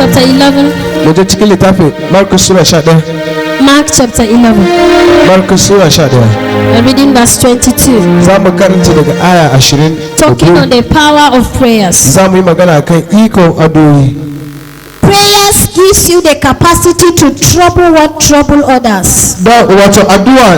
chapter 11. mu je cikin littafin Markus sura 11. Mark chapter 11. Markus sura 11. We're reading verse 22. Za mu karanta daga aya 20. Talking on the power of prayers. Za mu yi magana kan ikon addu'o'i. Prayers gives you the capacity to trouble what trouble others. Da wato addu'a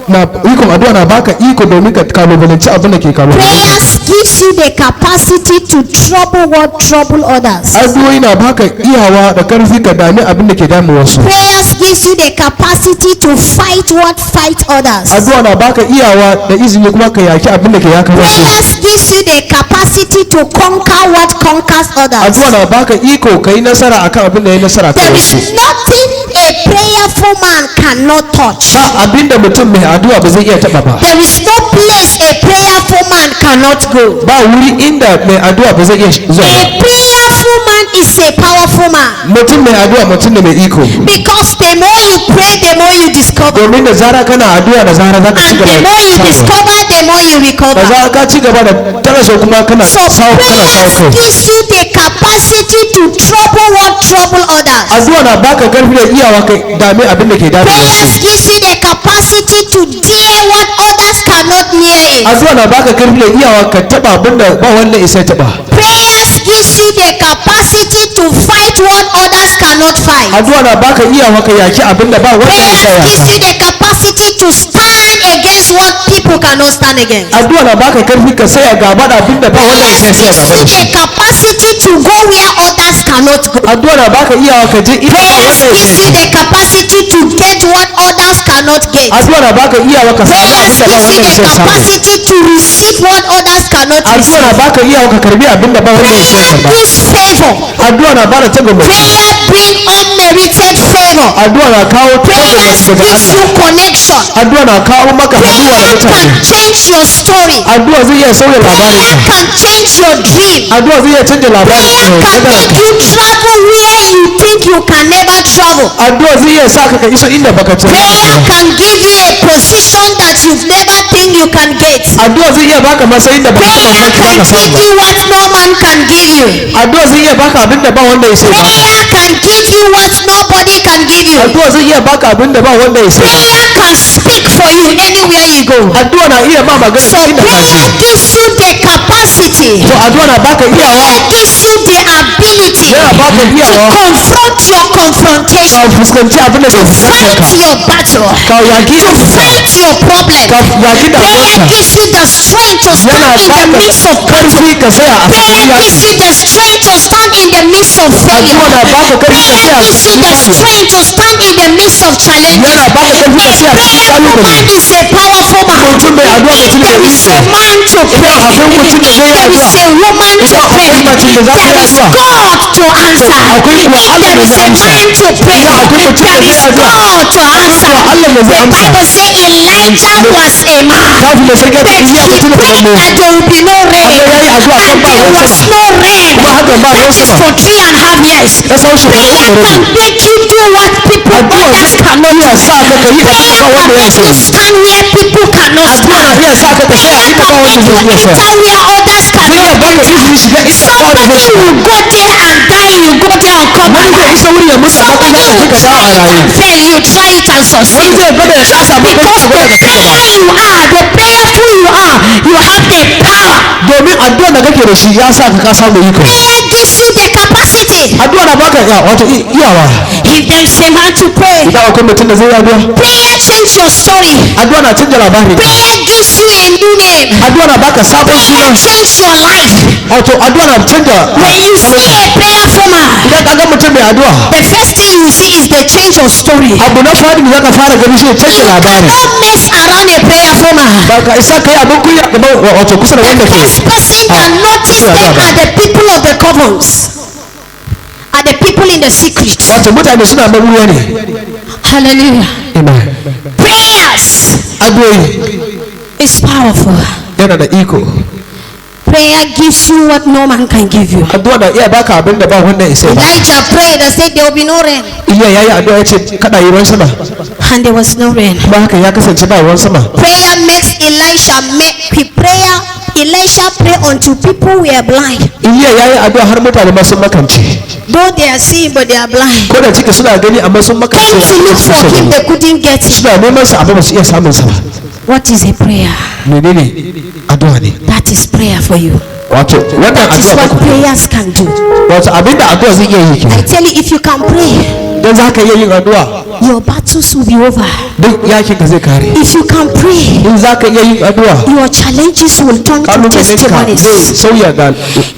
na ikon addu'a na baka iko domin ka kalubalanci abin da ke kalubalanci. Prayers gives you the capacity to trouble what trouble others. Addu'o'i na baka iyawa da karfi ka dami abin da ke damu wasu. Prayers gives you the capacity to fight what fight others. Addu'a na baka iyawa da izini kuma ka yaki abin da ke yaka wasu. Prayers gives you the capacity to conquer what conquers others. Addu'a na baka iko ka yi nasara akan abin da ya yi nasara kan There wasu. is nothing a prayerful man cannot touch. Ba abin da mutum mai addu'a ba zai iya taba ba. There is no place a prayerful man cannot go. Ba wuri inda mai addu'a ba zai iya zuwa A ba. prayerful man is a powerful man. Mutum mai addu'a mutum ne mai iko. Because the more you pray, the more you discover. Domin da zara kana addu'a da zara za ka ci And gaba the more you da samu. discover, the more you Da recover. zara ka ci gaba da tarasa kuma kana So sawo prayers kai. gives you the capacity to trouble what trouble others. Addu'a na baka karfi da iyawa kai dame abin da ke dame Prayers wasu. gives you the capacity to dare what others cannot near it. Addu'a na baka karfi da iyawa ka taba abin da ba wanda isa taba. Prayers gives you the capacity to fight what others cannot fight. Addu'a na baka iyawa ka yaki abin da ba wanda isa Prayers gives yaka. you the capacity to stand against what people cannot stand against. Addu'a na baka karfi ka saya gaba da abin da ba wanda Prayers isa saya gives gaba you da the shi. capacity to go where others cannot go. Addu'a na baka iyawa ka je inda ba Prayers wanda gives isa you the capacity to get what others cannot get. Addu'a na baka iyawa ka samu Prayers abin da ba gives you wanda the isa samu. capacity to receive what others cannot Addu'a receive. na baka iyawa ka karbi abin da ba wanda isa Prayer karba. gives favor. Addu'a na bada tagomashi. Prayer brings unmerited favor. Addu'a na kawo Prayers tagomashi daga gives you Allah. connection. Addu'a na kawo maka haduwa da Prayer mutane. can change your story. Addu'a zai iya sauya Prayer labarinka. can change your dream. Addu'a zai iya canja labarin Prayer can make kadaranka. you travel where you think you can never travel. Addu'a zai iya sa ka iso inda baka ce. Prayer can give you a position that you've never think you can get. Addu'a zai iya baka matsayin da baka Prayer tsammani can ka samu give ba. you what no man can give you. Addu'a zai iya baka abin da ba wanda ya sai baka. Prayer can give you what nobody can give you. Addu'a zai iya baka abin da ba wanda ya sai baka. Prayer can speak for you anywhere you go. Addu'a na iya ma magana So inda ka prayer je. gives you the capacity. To addu'a na baka iyawa. Prayer gives you the ability Yana baka to iyawa. confront your Ka confrontation, fuskanci abin da ke fuskantar ka. fight your battle, Ka yaki to fight your problem. Ka yaki Prayer damuwarka. gives you the strength to stand Yana in the baka midst of battle. karfi ka tsaya a Prayer cikin gives yaki. you the strength to stand in the midst of failure. Addu'a na baka karfi ka Prayer tsaya a gives you cikin the yaki. strength to stand in the midst of challenges. Yana baka karfi ka tsaya a cikin Prayerful kalubale. man is a powerful man. Mutum mai addu'a If mutum there mai is a iko. man to pray, akwai mutum da if zai yi there is addu'a. a woman to Idan pray, akwai mace da za ta yi there is addu'a. God to answer. Akwai If kuwa Allah there da is zai a amsa. man to pray, Idan akwai mutum da there zai is yi addu'a. God to answer. Allah da zai The amsa. Bible says Elijah was a man. Kafin da sarki But da he iya mutum da prayed farko. that there will be no rain. Amma yayi addu'a kan And ba there ruwan was sama. no rain. Kuma hakan ba ruwan That is sama. for 3.5 years. Ya sau shekaru Prayer uku da can rabi. make you do what people Addu'a others zai cannot iya do. sa ka ka yi abin da ba Prayer wanda ya can make sai. you stand where people cannot Addu'a na stand. iya sa ka ka tsaya Prayer inda ba can wanda make you zai iya enter tsaya. where others Zai iya cannot baka enter. izini shiga inda ba wanda Somebody zai shiga. will go there and die, you go there and come Wani zai alive. isa wuri ya mutu amma kai za ka Somebody fi will ka dawo try a it raye. and fail, you try it and Wani succeed. zai gwada ya kasa amma kai Because ka the gwada ka kasa. prayer you are, the prayerful you are, you have the power. Domin addu'a da kake da shi ya sa ka samu iko. Prayer gives you the capacity. Addu'a na baka wato iyawa. If there is a man to pray, Idan akwai mutum da zai yi addu'a. prayer change your story. Addu'a na canja labari. Prayer gives you a new name. Addu'a na baka sabon Prayer suna. change your life. Wato addu'a na canja. When you see a prayerful man, Idan ka ga mutum mai addu'a. the first thing you see is the change of story. Abu na fadi da zaka fara gani shi ne canja labari. Don't mess around a prayerful man. Ba ka isa kai abin kunya gaban wato kusa da The wanda ke. first person that notice them are the people of the covens, are the people in the secret. Wato mutane suna mabuya ne. Hallelujah. Amen. Prayers Addu'o'i is powerful. yana da iko. Prayer gives you what no man can give you. Addu'a na iya baka abin da ba wanda ya sai ba. Elijah prayed and said there will be no rain, Iliya yayi addu'a ya ce kada yi ruwan sama. and there was no rain. Kuma haka ya kasance ba ruwan sama. Prayer makes Elisha make prayer Elisha prayed until people were blind. Iliya yayi addu'a har mutane ma sun makance. Though they are seeing, but they are blind. Ko da cike suna gani amma sun makance. Came to look for him, they couldn't get him. Suna neman sa amma ba su iya samun sa ba. What is a prayer? Menene addu'a ne? That is prayer for you. Wato wannan That is addu'a what prayers can do. wato abinda addu'a zai iya yi ke. I tell you, if you can pray, Dan za ka iya yin addu'a your battles will be over. duk yakin ka zai kare. If you can pray, In za ka iya yin addu'a your challenges will turn to kalubalenka zai testimonies. sauya ga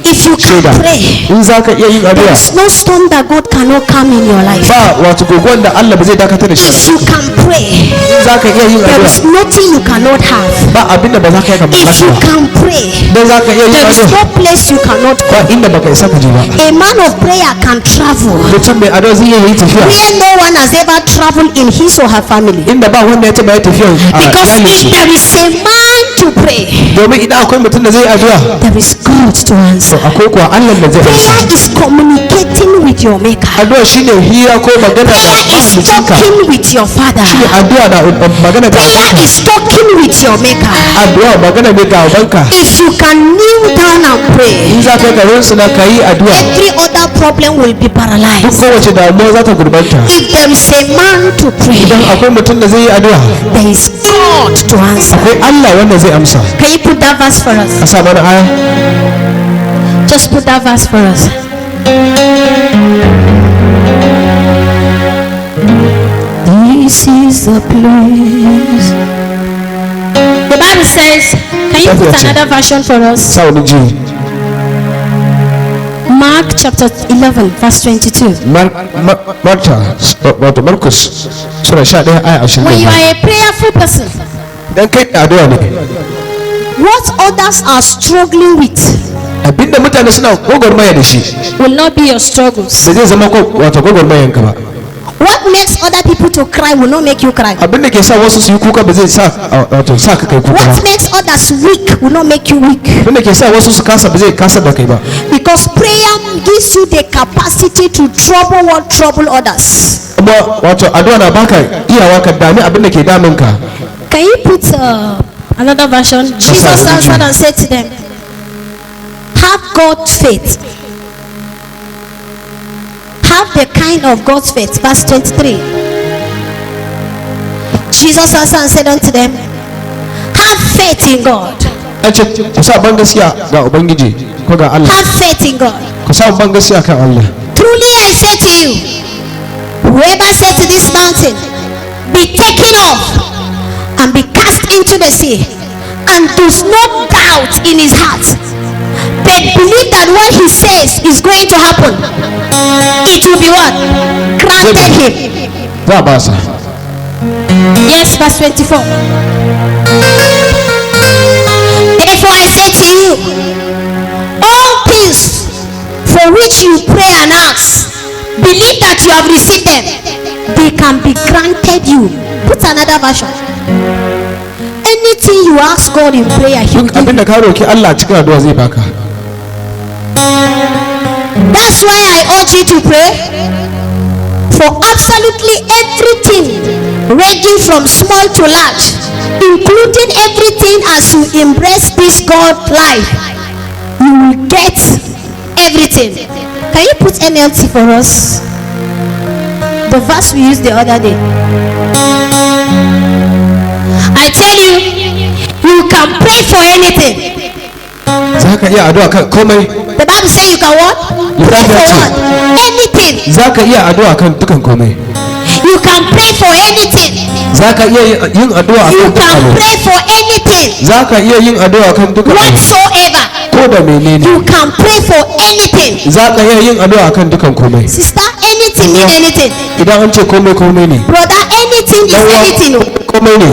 If you can shaida. pray, In za ka iya yin there addu'a is no storm that God cannot come in your life. ba wato gogon da Allah ba zai dakatar da shi. If you can pray, In za ka iya yin there is addu'a nothing you cannot have. ba abinda ba za ka yi ka If mallaka you ba. can pray, Dan za ka iya yin there is addu'a no place you cannot go. ba inda baka isa ka je ba. A man of prayer can travel Mutum mai addu'a zai iya yin tafiya where no one has ever traveled in his or her family. inda ba wanda ya taba yi tafiya a Because iyalin if shi. there is a man to pray, Domin idan akwai mutum da zai addu'a there is God to to answer. akwai kuwa Allah da zai amsa. Prayer is communicating with your maker. Addu'a shine hira ko magana da Prayer is mahalicinka. talking with your father. Shine addu'a da magana da Prayer ubanka. is talking with your maker. Addu'a magana ne ga ubanka. If you can kneel down and pray, In za ka yi garin su na ka yi addu'a every other problem will be duk paralyzed. kowace damuwa za ta gurbanta. If there is a man to pray, Idan akwai mutum da zai yi addu'a there is God to answer. akwai Allah wanda zai amsa. Can you put that verse for us? A sa mana aya. Just put that verse for us. This is the place. The Bible says, can you put another version for us? Sa wani ji. Mark chapter 11, verse 22. Marta wato Markus sura 11 aya When you 25. are a prayerful person, Dan kai da addu'a ne. What others are struggling with Abinda mutane suna gwagwarmaya da shi will not be your struggles. ba zai zama wato gwagwarmayan ka ba. what makes other people to cry will not make you cry. Abinda ke sa wasu su yi kuka ba zai sa wato sa ka kai kuka ba. What makes others weak will not make you weak. Abinda ke sa wasu su kasa ba zai kasa da kai ba. Because prayer gives you the capacity to trouble what trouble others. Kuma wato addu'a na baka iyawa ka dami abinda ke damun ka. Can you put another version? Jesus answered and said to them, have God's faith. Have the kind of God's faith. Verse 23. Jesus answered and said unto them, have faith in God. An ce ku sa ban gaskiya ga Ubangiji ko ga Allah. Have faith in God. Ku sa ban gaskiya kan Allah. Truly I say to you, whoever said to this mountain, be taken off and be cast into the sea, and does not doubt in his heart, but believe that what he says is going to happen, it will be what? Granted him. Za a ba sa. Yes, verse 24. Therefore I say to you, all things for which you pray and ask, believe that you have received them, they can be granted you. Put another version. Anything you ask God in prayer, he will Duk give you. abinda ka roki Allah cikin addu'a zai baka. That's why I urge you to pray for absolutely everything, ranging from small to large, including everything. As you embrace this God life, you will get everything. Can you put NLT for us? The verse we used the other day. I tell you, you can pray for anything. Za ka iya addu'a kan komai. The Bible says you can what? Pray for what? Anything. Za ka iya addu'a kan dukan komai. You can pray for anything. Za ka iya yin addu'a You kan dukan can abu. pray for anything. Za ka iya yin addu'a kan dukan abu. Whatsoever. Ko da menene. You can pray for anything. Za ka iya yin addu'a kan dukan komai. Sister, anything mean anything. Idan an ce komai komai ne. Brother, anything is Dan uwa, anything. komai ne.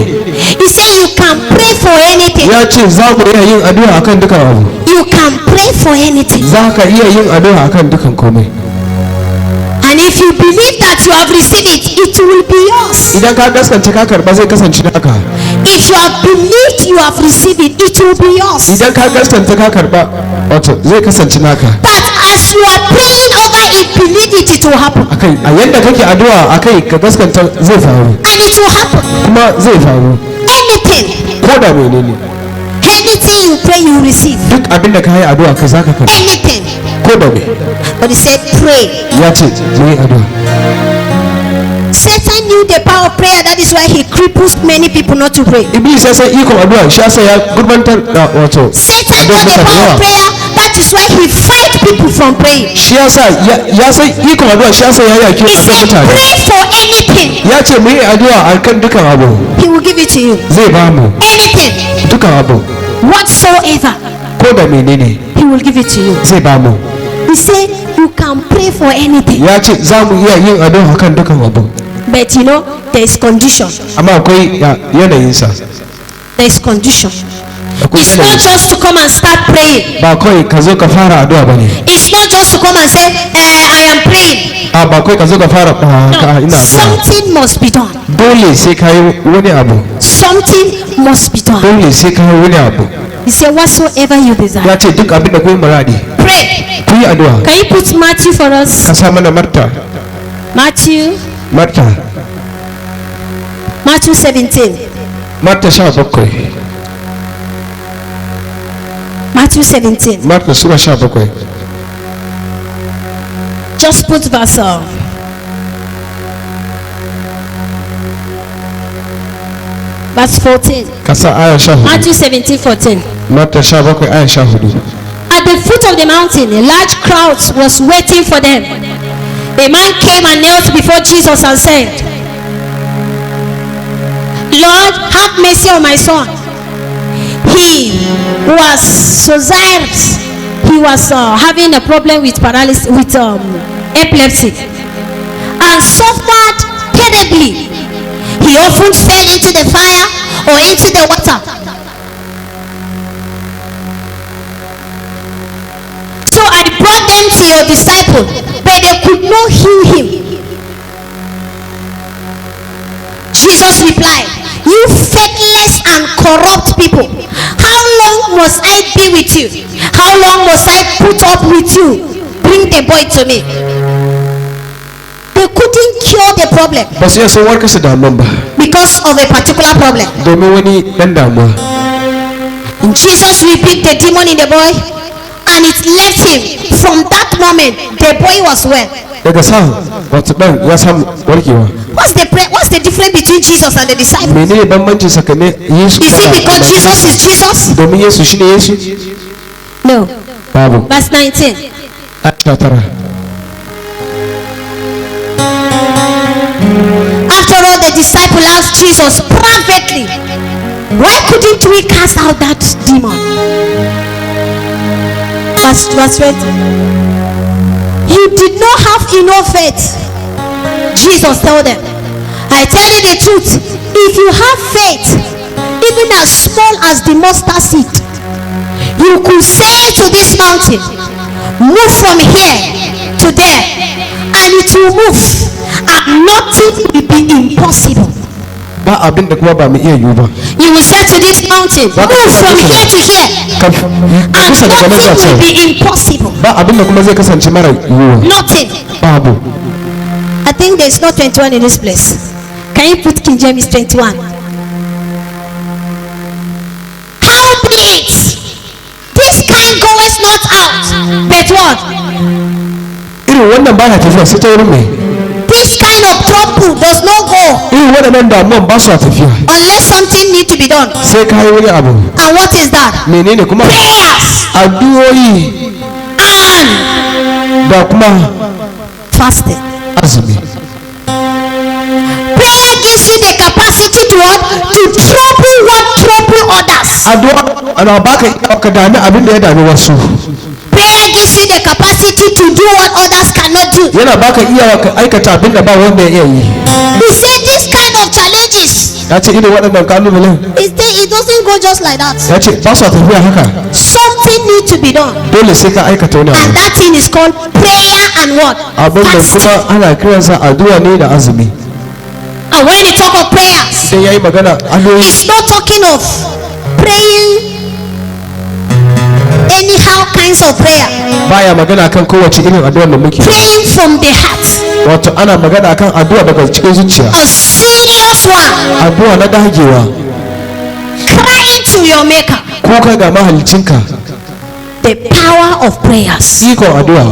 He said you can pray for anything. Ya ce za mu iya yin addu'a akan dukan abu. You can pray for anything. Za ka iya yin addu'a akan dukan komai. And if you believe that you have received it, it will be yours. Idan ka gaskanta ka karba zai kasance naka. If you have believed you have received it, it will be yours. Idan ka gaskanta ka karba wato zai kasance naka. That as you are praying over it, believe it, it will happen. Akai a yanda kake addu'a akai ka gaskanta zai faru And it will happen. kuma zai faru Anything. ko da menene. Anything you pray, you receive. duk abin da ka yi addu'a kai zaka karba Anything. ko da me. But he said, pray. Ya ce mu yi addu'a. Satan knew the power of prayer. That is why he cripples many people not to pray. Iblis ya san ikon addu'a, shi yasa ya gurbantar da wato Satan knew the power of prayer. That is why he fight people from praying. shi yasa ya san ikon addu'a, shi yasa ya yake He said, mutane. pray for anything. Ya ce mu yi addu'a akan dukan abu, He will give it to you. zai ba mu Anything. dukan abu, Whatsoever. ko da menene He will give it to you. zai ba mu. He said, you can pray for anything. Ya ce za mu iya yin addu'a akan dukan abu, But you know, there is condition. amma akwai yanayinsa. There is condition. Akwai It's not yanayi. just to come and start praying. Ba kawai ka zo ka fara addu'a bane. It's not just to come and say, I am praying. Ba kawai ka zo ka fara No, ina addu'a. something must be done. Dole sai ka yi wani abu. Something must be done. Dole sai ka yi wani abu. He said, whatsoever you desire. Ya ce duk abin da ku yi muradi, Pray. ku yi addu'a. Can you put Matthew for us? Ka sa mana Marta. Matthew 17. Marta 17. Matthew 17. Marta Sura 17. Just put verse verse 14. Ka sa aya 14. Matthew 17:14. Marta 17 aya 14. At the foot of the mountain, a large crowd was waiting for them. A man came and knelt before Jesus and said, Lord, have mercy on my son. He was Soziris. He was having a problem with paralysis, with epilepsy, and suffered terribly. He often fell into the fire or into the water. So I brought them to your disciple, but they could not heal him. Jesus replied, you faithless and corrupt people, how long must I be with you? How long must I put up with you? Bring the boy to me. They couldn't cure the problem Ba su iya sun warkar su damuwan ba, because of a particular problem. domin wani dan damuwa. And Jesus rebuked the demon in the boy, and it left him. From that moment, the boy was well. Daga sa wato dan ya samu warkewa. What's the difference between Jesus and the disciples? Menene bambancin tsakanin Yesu Is it because Jesus is Jesus? domin Yesu shine Yesu? No. Babu. Verse 19. Aya 19. After all, the disciple asked Jesus privately, why couldn't we cast out that demon? Verse 20. You did not have enough faith. Jesus told them, I tell you the truth, if you have faith, even as small as the mustard seed, you could say to this mountain, move from here to there, and it will move, and nothing will be impossible. Ba abin da kuma ba mu iya yiwu ba. You will say to this mountain, move from here to here, and Bisa daga nan nothing zuwa will can. be impossible. Ba abin da kuma zai kasance mara yiwuwa. Nothing. Babu. I think there's no 21 in this place. Can you put King James 21? Howbeit, this kind goeth not out, but what? Irin wannan ba na tafiya sai ta wurin mai. This kind of trouble does not go Irin waɗannan damuwan ba su tafiya. unless something need to be done. Sai ka yi wani abu. And what is that? Menene kuma? Prayers Addu'o'i and da kuma fasting. azumi. Prayer gives you the capacity to what? To trouble others. Addu'a ana baka iya ka dami abin da ya dami wasu. Prayer gives you the capacity to do what others cannot do. Yana baka iya ka aikata abin da ba wanda ya iya yi. He said this kind of challenges, Ya ce irin waɗannan kalubalen. it doesn't go just like that. Ya ce ba su tafiya haka. Something need to be done. Dole sai ka aikata wani And abu. that thing is called prayer and what? Abin da Fasting. kuma ana kiransa addu'a ne da azumi. And when you talk of prayers, Sai ya yi magana addu'o'i. it's not talking of praying anyhow kinds of prayer. Baya magana kan kowace irin addu'a da muke. Praying from the heart. Wato ana magana kan addu'a daga cikin zuciya. A serious one. Addu'a na dagewa. Crying to your maker. ko ka ga mahalicinka. The power of prayers. Ikon addu'a.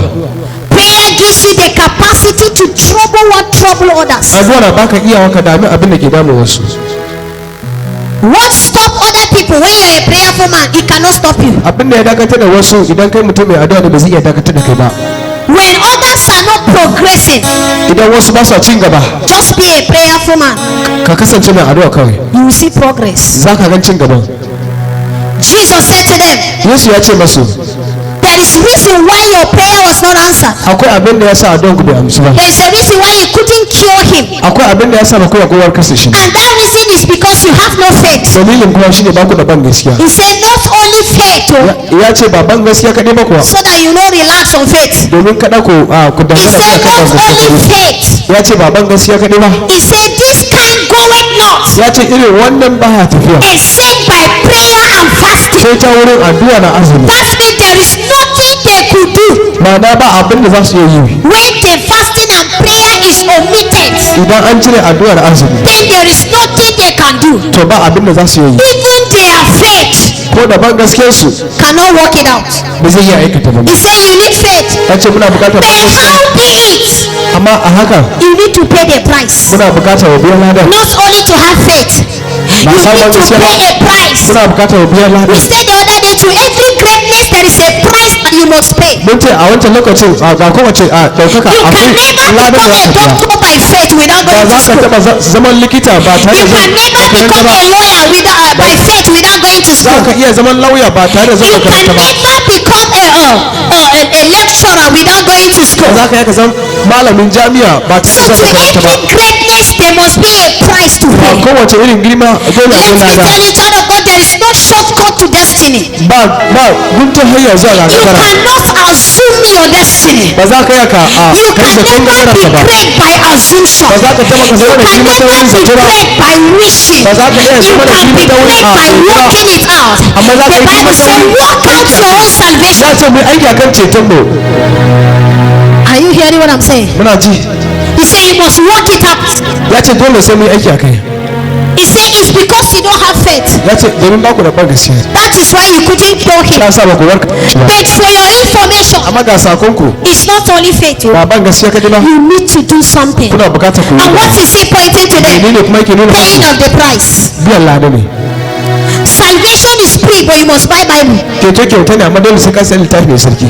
Prayer gives you the capacity to trouble others. Addu'a na baka iyawa ka dami abin da ke damu wasu. What stop other people when you're a prayerful man? It cannot stop you. Abin da ya dakatar da wasu idan kai mutum mai addu'a ne ba zai iya dakatar da kai ba. When others are not progressing, Idan wasu ba sa cin gaba, just be a prayerful man. ka kasance mai addu'a kawai. You will see progress. Za ka gan cin gaban. Jesus said to them, Yesu ya ce masu, there is reason why your prayer was not answered. akwai abin da ya sa addu'an ku bai amsu ba. There is a reason why you couldn't cure him. Akwai abin da ya sa ba ku ya kowar kasa shi. And that reason is because you have no faith. Dalilin kuma shine ba ku da ban gaskiya. He said not only faith, Ya ce ba ban gaskiya kaɗai ba kuwa. so that you don't relax on faith. Domin kada ku He dangana said iya kan ban not gaskiya only kaɗai. faith. Ya ce ba ban gaskiya kaɗai ba. He said this kind goeth not Ya ce irin wannan baya tafiya. except by prayer and fasting. Sai ta wurin addu'a na azumi. That means there is nothing they could do Ma'ana ba abin da za su iya yi. when the fasting and prayer is omitted. Idan an cire addu'a da azumi, Then there is nothing they can do. to ba abin da za su iya yi. Even their faith Ko da ban gaskiyarsu cannot work it out. ba zai iya aikata ba. He said you need faith. Ya ce muna bukatar Then ban gaskiya. how be it? Amma a haka You need to pay the price. muna bukatar wa biyan ladan. Not only to have faith, you need to pay a price. Muna bukatar wa biyan We ladan. said the other day, to every greatness there is a price that you must pay. Mun ce a wancan lokacin ga kowace ɗaukaka You akwai can never ladan become da a za ka biya. doctor by faith without Ba going to za ka school. taɓa zaman likita ba tare You da can never become ba. a lawyer without, by faith without going to Za school. ka iya zaman lauya ba tare da You zuwa can makaranta ba. never become a lecturer without going to Ba school. za ka iya ka zama malamin jami'a ba tare So da to zuwa makaranta ba. every greatness there must be a price to Ba pay. kowace irin girma dole Let akwai me lada. tell you, child of God, there is no shortcut to destiny. Ba guntun hanya zuwa ga You nasara. cannot assume your destiny. Ba za ka iya ka You kai can zaton never be nasararka ba. great by assumption. Ba za ka taɓa ka You zama da can girma ta never wurin be zato ba. great by wishing. Ba za ka iya You zama da can girma be ta wurin great by roƙa. working it out. Amma za ka The yi Bible girma ta says, wurin- work out your own salvation. Ya ce mu aiki akan ceton mu. Are you hearing what I'm saying? Muna ji. He said you must work it out. Ya ce dole sai mu yi aiki akai. He said it's because you don't have faith. Ya ce domin ba ku da ban gaskiya. That is why you couldn't cure him. Ya sa ba ku warka shi ba. But for your information, Amma ga sakonku it's not only faith. ba ban gaskiya kadai ba. You need to do something. Kuna bukatar ku yi. And what is he pointing to them? Menene kuma yake nuna Paying musu? of the price. Biyan lada ne. Salvation is free, but you must buy Bible. Ceto kyauta ne amma dole sai ka san littafi mai sarki.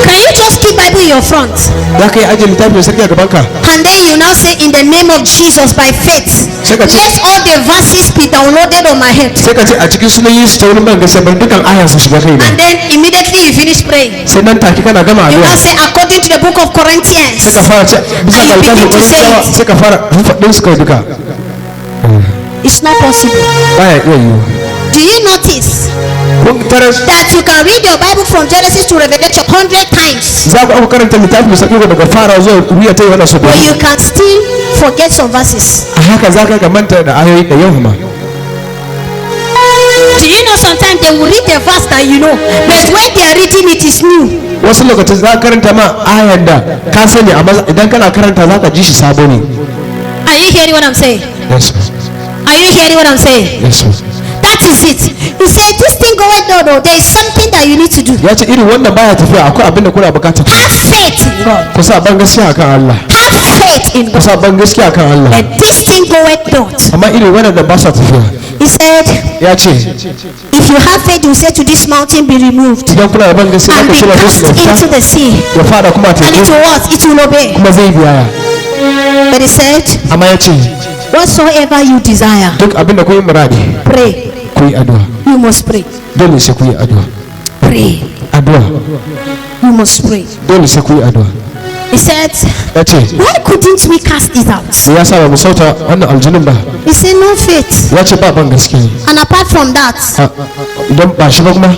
Can you just keep Bible in your front? Za ka yi ajiye littafi mai sarki a gaban ka. And then you now say, in the name of Jesus, by faith, Sai ka ce- let all the verses be downloaded on my head. Sai ka ce a cikin sunan Yesu ta wurin ban gaskiya bar dukan aya su shiga kaina. And then immediately you finish praying. Sai nan take kana gama You now addu'a. say, according to the book of Sai Corinthians. ka fara ce bisa ga And you littafin begin to say Korintiyawa it. sai ka fara faɗin su kawai duka. It's not possible. Baya iya yiwu. Do you notice Kun tarar that you can read your Bible from Genesis to Revelation 100 times, za ku aka karanta littafi mai sarki daga fara zuwa wuya ta yi wannan su but gobe. you can still forget some verses? A haka za ka ga manta da ayoyi da yawa ma. Do you know sometimes they will read the verse that you know, but when they are reading it is new. Wasu lokacin za ka karanta ma ayan da ka sani amma idan kana karanta za ka ji shi sabo ne. Are you hearing what I'm saying? Yes, sir. Are you hearing what I'm saying? Yes, sir. That is it. He said, this thing going no, there is something that you need to do. Ya ce irin wannan baya tafiya akwai abin da kuna bukata. Have faith in God. Ku sa ban gaskiya akan Allah. Have faith in Ku God. sa ban gaskiya akan Allah. And this thing goeth not. Amma irin wannan da ba sa tafiya. He said, Ya ce if you have faith, you say to this mountain, be removed idan kuna da ban gaskiya and ka be shirya cast musu da into fita the sea. ya fada kuma And it teku will what? It will obey. kuma zai biyaya. But he said, Amma ya ce whatsoever you desire, duk abin da kun yi muradi pray. ku yi addu'a. You must pray. Dole sai ku yi addu'a. Pray. Addu'a. You must pray. Dole sai ku yi addu'a. He said, Ya ce why couldn't we cast it out? ya sa ba mu sauta wannan aljinin ba. He said, no faith. Ya ce ba ban gaskiya ne. And apart from that, Idan ba shi ba kuma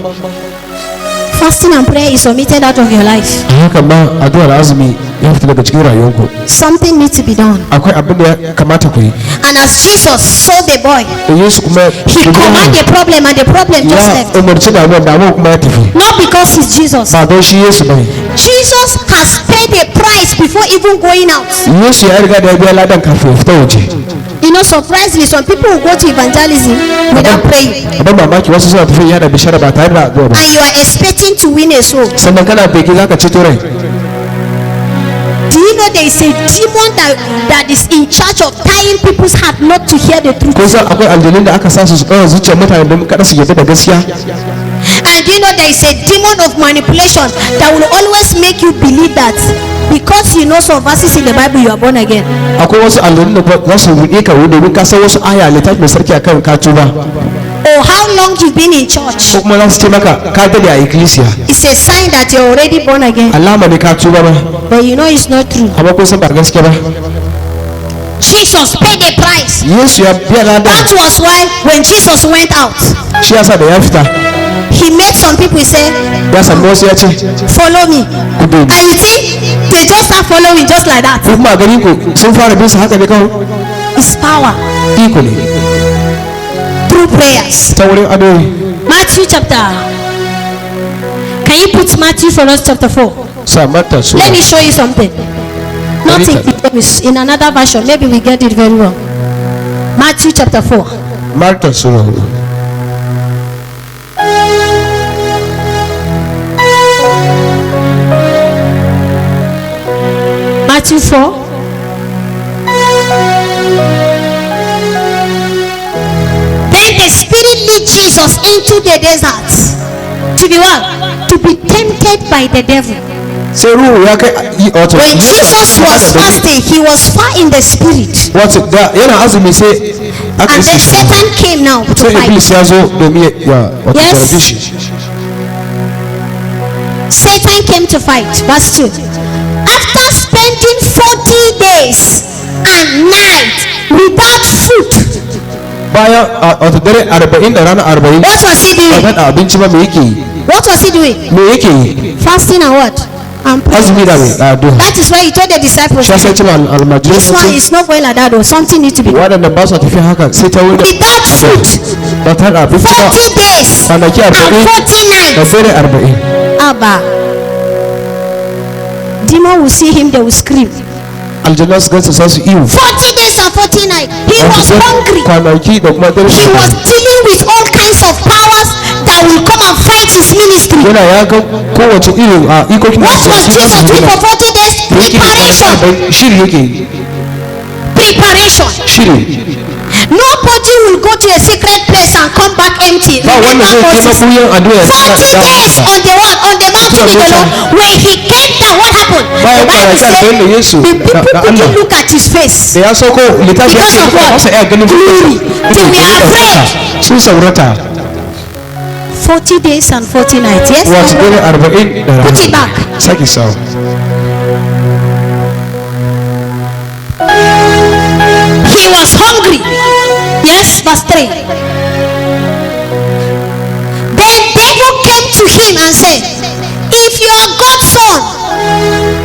fasting and prayer is omitted out of your life. a haka ma addu'a da azumi ya fita daga cikin rayuwanku. Something needs to be done. Akwai abin da ya kamata ku yi. And as Jesus saw the boy, Yesu kuma he commanded the problem and the problem just ya left. umarci damuwa kuma ya tafi. Not because he's Jesus. Ba don shi Yesu bane. Jesus has paid a price before even going out. Yesu ya riga da ya biya ladan kafin ya fita waje. You know, surprisingly, some people will go to evangelism without praying. Abin mamaki wasu suna tafiya yada bishara ba tare da addu'a ba. And you are expecting to win a soul. Sannan kana bege zaka ceto rai. Do you know there is a demon that is in charge of tying people's heart not to hear the truth? Ko san akwai aljanun da aka sa su kawai zuciyar mutane don kada su yarda da gaskiya. And do you know there is a demon of manipulation that will always make you believe that because you know some verses in the Bible you are born again. Akwai wasu aljanun da za su ruɗe ka domin ka san wasu aya littafi mai sarki akan ka tuba. Or how long you've been in church. Ko kuma za su ce maka ka dade a ikkilisiya. It's a sign that you're already born again. Alama ne ka tuba ba. But you know it's not true. Amma kun san ba gaskiya ba. Jesus paid a price. Yesu ya biya ladan. That was why when Jesus went out, Shi yasa da ya fita. he made some people say, Ya sami wasu ya ce follow me. ku bi ni. And you think they just start following just like that. Ko kuma gani ku sun fara bin su haka ne kawai. It's power Iko ne. through prayers. Ta wurin adoyi. Matthew chapter. Can you put Matthew for us chapter 4? Sa Mata su. Let me show you something. Not in another version. Maybe we get it very well. Matthew chapter 4. Marta sura 4. Matthew 4. Then the Spirit lead Jesus into the desert to be what? To be tempted by the devil. Sai ruhu ya kai wato. When Jesus was fasting, he was far in the spirit. Wato da yana azumi sai aka And then iske shi. Satan came now to Sai fight. Iblis ya zo domin ya wato Yes. jarabe shi. Satan came to fight. Verse 2. After spending 40 days and nights without food, Bayan wato dare 40 da rana 40. what was he Ba doing? dan abinci ba me yake yi? What was he doing? Me yake yi? Fasting and what? And praying. Azumi da me addu'a. That is why he told the disciples, Shi sai cewa almajirai this sun one ce is not going like that though. Something needs to be done. waɗanda ba su tafiya haka sai ta wurin Without food, ba tare da abinci ba 40 days kwanaki and 40 40 da nights. dare 40. Abba. Demon will see him, they will scream. Aljanna su gansu sa su iyo. 40 days and 40 nights. He was hungry. Kwanaki da kuma dare. He was dealing with all kinds of powers that will come and fight his ministry. Yana ya ga kowace irin ikokin What was Jesus doing for 40 days? Preparation. Shiri yake yi. Preparation. Shiri. Nobody will go to a secret place and come back empty. Ba wanda zai je mabuyan addu'a 40 days on the what? On the mountain with the Lord. When he came down, what happened? The Bayan Bible kwanaki said 40 da Yesu the people da Allah. couldn't look at his face. Da ya sauko littafi ya Because ce of ba what? sa iya ganin Glory. They were afraid. sun saurata. 40 days and 40 nights. Yes? Wato dare 40 da Put it rana. back. Saki sawa. He was hungry. Yes, verse 3. Then devil came to him and said, if you are God's son,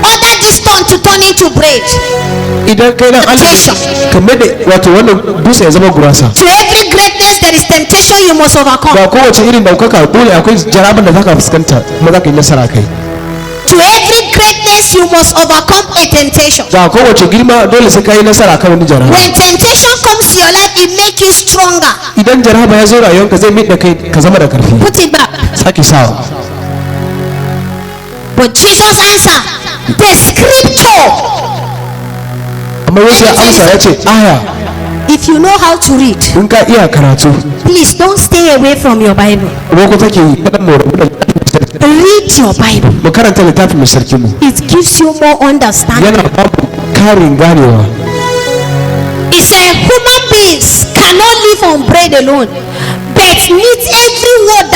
order this stone to turn into bread. Idan kai dan Allah kamar da wato wannan dusa ya zama gurasa. To every greatness there is temptation you must overcome. Ga kowace irin daukaka dole akwai jarabar da zaka fuskanta kuma zaka yi nasara kai. To every greatness you must overcome a temptation. Ga kowace girma dole sai kai nasara kan wani jaraba. When temptation comes to your life, it makes you stronger. Idan jaraba ya zo rayuwarka zai mai da kai ka zama da karfi. Put it back. Saki sawa. But Jesus answered, the scripture. Amma Yesu ya amsa ya ce aya If you know how to read, in ka iya karatu please don't stay away from your Bible. ko take yi kada mu rabu da Read your Bible. mu karanta littafin mai sarki mu It gives you more understanding. yana ba mu karin ganewa. He said human beings cannot live on bread alone, but need every word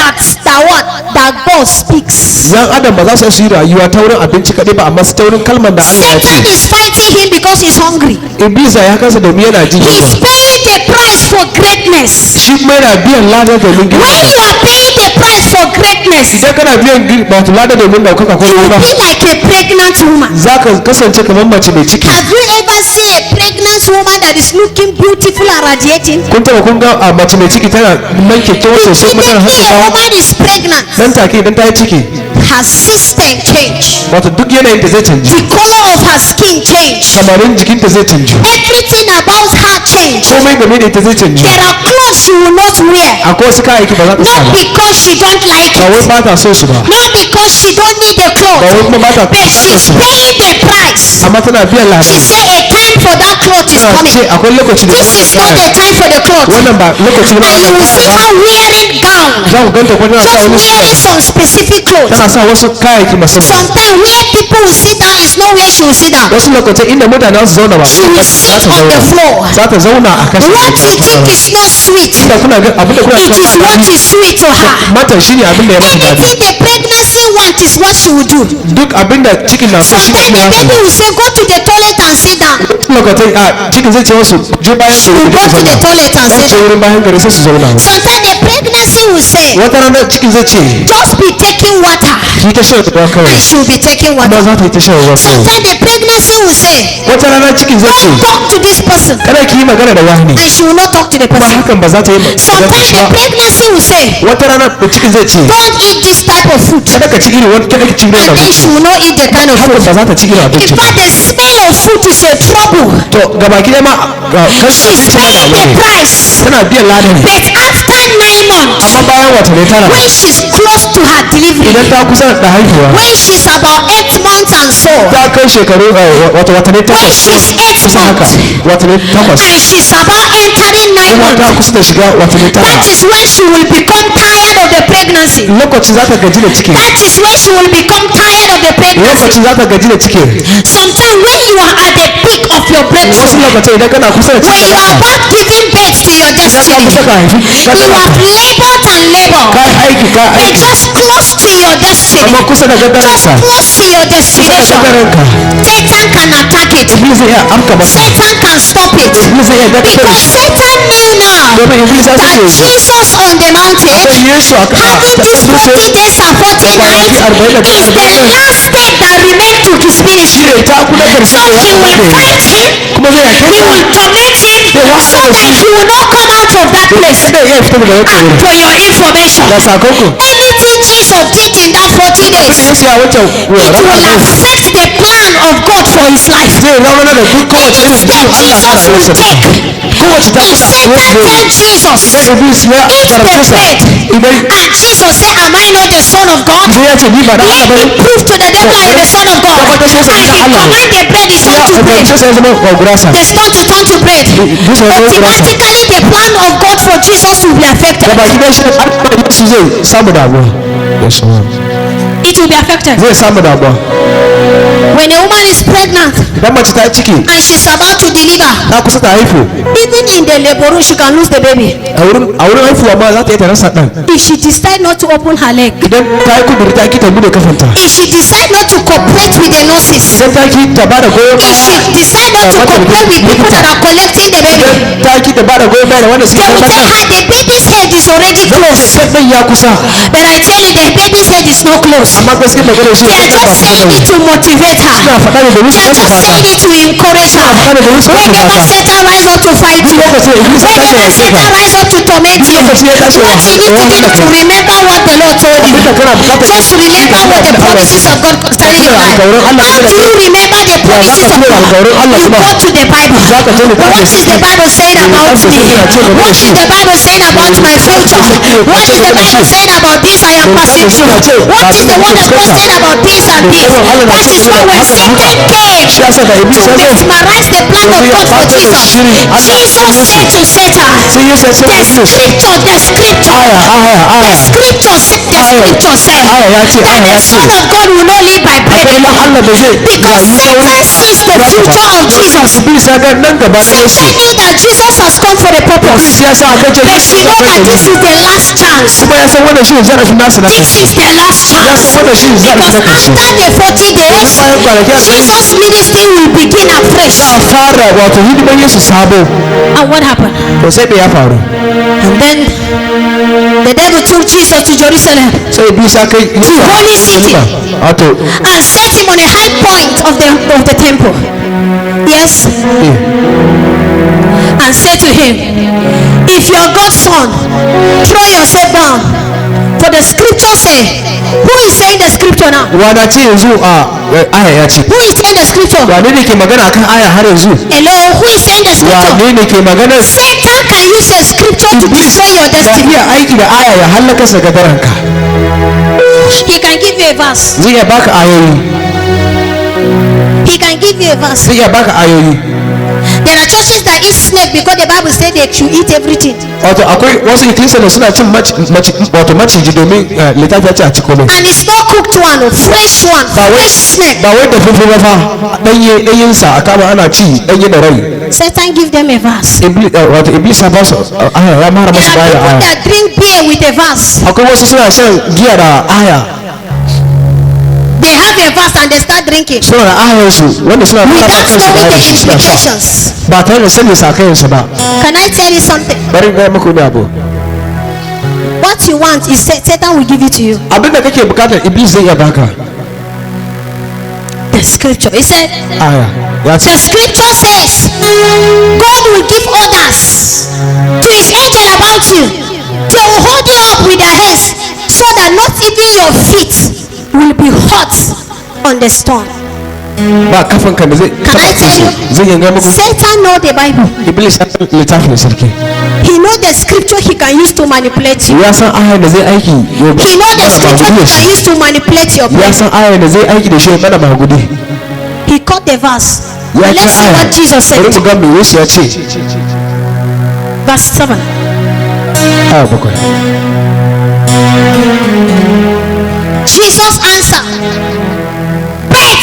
that God speaks. Yan adam ba za su yi rayuwa ta wurin abinci kaɗai ba amma su ta wurin kalmar da Allah ya Satan ce. is fighting him because he's hungry. Iblisa ya kasa domin yana jin He's yunwa. paying the price for greatness. Shi kuma yana biyan lada domin When girma. you are paying the price for greatness, idan kana biyan wato lada domin daukaka ko you will ruwa be like a pregnant woman. za ka kasance kamar mace mai ciki. Have you ever seen a pregnant woman that is looking beautiful and radiating? kun taba kun ga a mace mai ciki tana nan kyakkyawa sosai kuma tana Immediately a haskakawa woman is pregnant, nan take idan ta yi ciki her system change, wato duk yanayin ta zai canji, the color of her skin change, samarin jikinta zai canji, everything about her change. komai game da ita zai canji. There are clothes she will not wear, akwai wasu kayayyaki ba za ta sa not ba because she don't like ba wai it, ba ta so su ba not because she don't need the ba wai clothes, kuma ba ta but she's paying the price. amma tana biyan lada. She say a time for that cloth is tana coming. ce akwai lokaci da This is not the time for the cloth. wannan ba lokaci ne And you will see her wearing gown, za ku ganta kuma tana sa just wani wearing some specific clothes. tana sa wasu kayayyaki musamman. Sometimes where people will sit down is not where she will sit down. wasu lokacin inda mutane su zauna ba She will sit on the floor. za ta zauna a kasa What you think is not sweet, da kuna ga abin da kuna it is what is sweet to her. mata shine abin da ya mata dadi. Anything the pregnancy want is what she will do. duk abin da cikin na so shi Sometimes ne the ya baby will say go to the toilet and sit down. lokacin a cikin zai ce wasu je bayan She will go to the toilet and sai sit ce down. wurin bayan gari sai su zauna. Sometimes the pregnancy will say wata rana cikin zai ce just be taking water, ki ta shan ruwa kawai and she will be taking kuma water. za ta yi ta shan ruwa kawai. Sometimes the pregnancy will say wata rana cikin zai ce don't talk to this person, kada ki yi magana da wani and she will not talk to the kuma person. hakan ba za ta yi magana Sometimes the ba. pregnancy will say wata rana da cikin zai ce don't eat this type of food, kada ka ci irin wani kada ka ci irin and then abinci she will not eat the kind of hakan food. ba za ta ci irin In abinci ba. fact, the smell of food is a trouble. to gabaki ɗaya ma She's paying the price. tana biyan ladan ne But after 9 months, amma bayan watanni tara when she's close to her delivery, idan ta kusa da haihuwa when she's about 8 months and so, ta kai shekaru wato watanni when takwas she's 8 kusa haka months, watanni takwas and she's about entering 9 kuma ta months, kusa da shiga watanni tara that is when she will become tired of the pregnancy. lokaci za ta gaji da ciki That is when she will become tired of the pregnancy. lokaci za ta gaji da ciki Sometimes when you are at the peak of your wasu breakthrough, lokacin idan kana kusa da when ciki you are about giving birth to your ka destiny, kusa ka haifi ka you have labored and labored, ka aiki ka but aiki just close to your destiny, amma kusa da just gadaranka close to your kusa da destination, gadaranka Satan can attack it. iblis zai iya amka masa Satan can stop it. iblis zai iya dakatar da Because shi Satan knew now domin iblis ya that sani Jesus on the mountain, akwai yesu a having these 40 days and 40 nights, is the last day that remained to his ministry. ne ta kula karshe So da he wani will ne fight him, kuma zai yake he will torment him, so that he will not come out of that place. kada ya fita daga wata And wuri for your information, da sakoko anything Jesus did in that 40 days, yesu ya wuce it will affect the plan of God for his life. zai zama da duk kowace irin That ciwo Allah ya Jesus will rayuwarsa take. kowace ta If Satan tell Jesus, sai iblis ya eat the karfe sa bread, idan and Jesus say, am I not the son of God? sai ya ce ni ba da Allah Let bane me prove to the devil I am the son of God. Tabbatar sai And sa he Allah ne. command the bread is ya turned to bread. ubance sai zama gurasa The stone to turn to bread. bisa wani gurasa Automatically the plan of God for Jesus will be affected. da baki dai shi alƙawarin yesu zai samu damuwa It will be affected. zai samu damuwa When a woman is pregnant idan mace ta yi ciki and she's about to deliver, ta kusa ta haifu even in the labor room she can lose the baby. a wurin haifuwa ma za ta iya ta rasa ɗan If she decide not to open her leg, idan ta yi kuduri ta ki ta bude kafanta if she decide not to cooperate with the nurses, idan ta ki ta bada goyon if she baya decide not to cooperate with people that are collecting the baby, idan ta ki ta bada goyon baya da wanda suke they will karɓar tell ɗan her the baby's head is already closed. sai ɗan ya kusa But I tell you, the baby's head is not closed. amma gaskiya magana shi They are just saying it to motivate her. suna faɗa ne domin su They are just karfafa saying it to encourage her. faɗa ne domin su Whenever karfafa Satan rise up to fight you, lokacin iblis ya tashi whenever ya Satan ka rise up to torment you, lokaci ya tashi what you need to do is to remember what the Lord told you. abinda kana bukatar Just remember what the promises of God concerning your life. How do you remember the promises of God? You go to the Bible. What is the Bible saying about me? What is the Bible saying about my future? What is the Bible saying about this I am passing through? What is the word of God saying about this and this? That is why when Satan came shi yasa da iblis to ya zo mesmerize the plan of God for Jesus, Jesus said to Satan, sai yesu ya ce the da iblis scripture aya scripture said that the son of God will not live by bread akwai ma alone. Allah da zai Because Satan sees the future of Jesus. iblis ya ga nan gaba na yesu Satan knew that Jesus has come for a purpose. iblis ya sa aka ce But he know that this is the last chance. kuma ya san wannan shi ne zarafin nasa na This is the last ya chance. san wannan shi ne zarafin na Because karshe after the 40 days, bayan kwanaki a Jesus' ministry will begin afresh. fara wato hidimar yesu sabo And what happened? to sai me ya faru And then the devil devil took Jesus to Jerusalem sai iblis ya kai holy city. wato and set him on a high point of the temple. Yes. And said to him, if you are God's son, throw yourself down. For the scripture say, who is saying the scripture now? wana ce yanzu a aya ya ce Who is saying the scripture? wane ne ke magana akan aya har yanzu Hello, who is saying the scripture? wane ne ke magana Satan can use a scripture to destroy your ya destiny. iya aiki da aya ya halaka sagadaranka He can give you a verse. zai iya baka ayoyi He can give you a verse. zai iya baka ayoyi There are churches that eat snake because the Bible said they should eat everything. wato akwai wasu ikilisa da suna cin wato maciji domin littafi ya ce a ci komai And it's not cooked one, fresh one, fresh snake. ba wai da fufu ba fa ɗanyinsa a kama ana ci ɗanye da rai Satan give them a verse. wato iblis ya ba su aya ya mara There masu are baya people aya that drink beer with a verse. akwai wasu suna shan giya da aya They have a verse and they start drinking suna da ayarsu wanda suna fara without kansu knowing da the shi suna sha implications. ba tare da sanin sakayensu ba Can I tell you something? bari ga muku ne abu What you want is Satan will give it to you. abin da kake bukatar iblis zai iya baka The scripture. He said, aya ya ce the scripture says, God will give orders to his angel about you. They will hold you up with their hands so that not even your feet will be hot on the stone. ba kafanka da zai Can I tell you? zai yanga muku Satan know the Bible. iblis ya san littafin sarki He know the scripture he can use to manipulate you. ya san ayar da zai aiki ya He know the mana scripture he magudi can use to manipulate your ya brain. san ayar da zai aiki da shi ya mana magudi He caught the verse. ya Let's see what Jesus bari mu said. ga me Yesu ya ce Verse 7. aya bakwai Jesus answered, but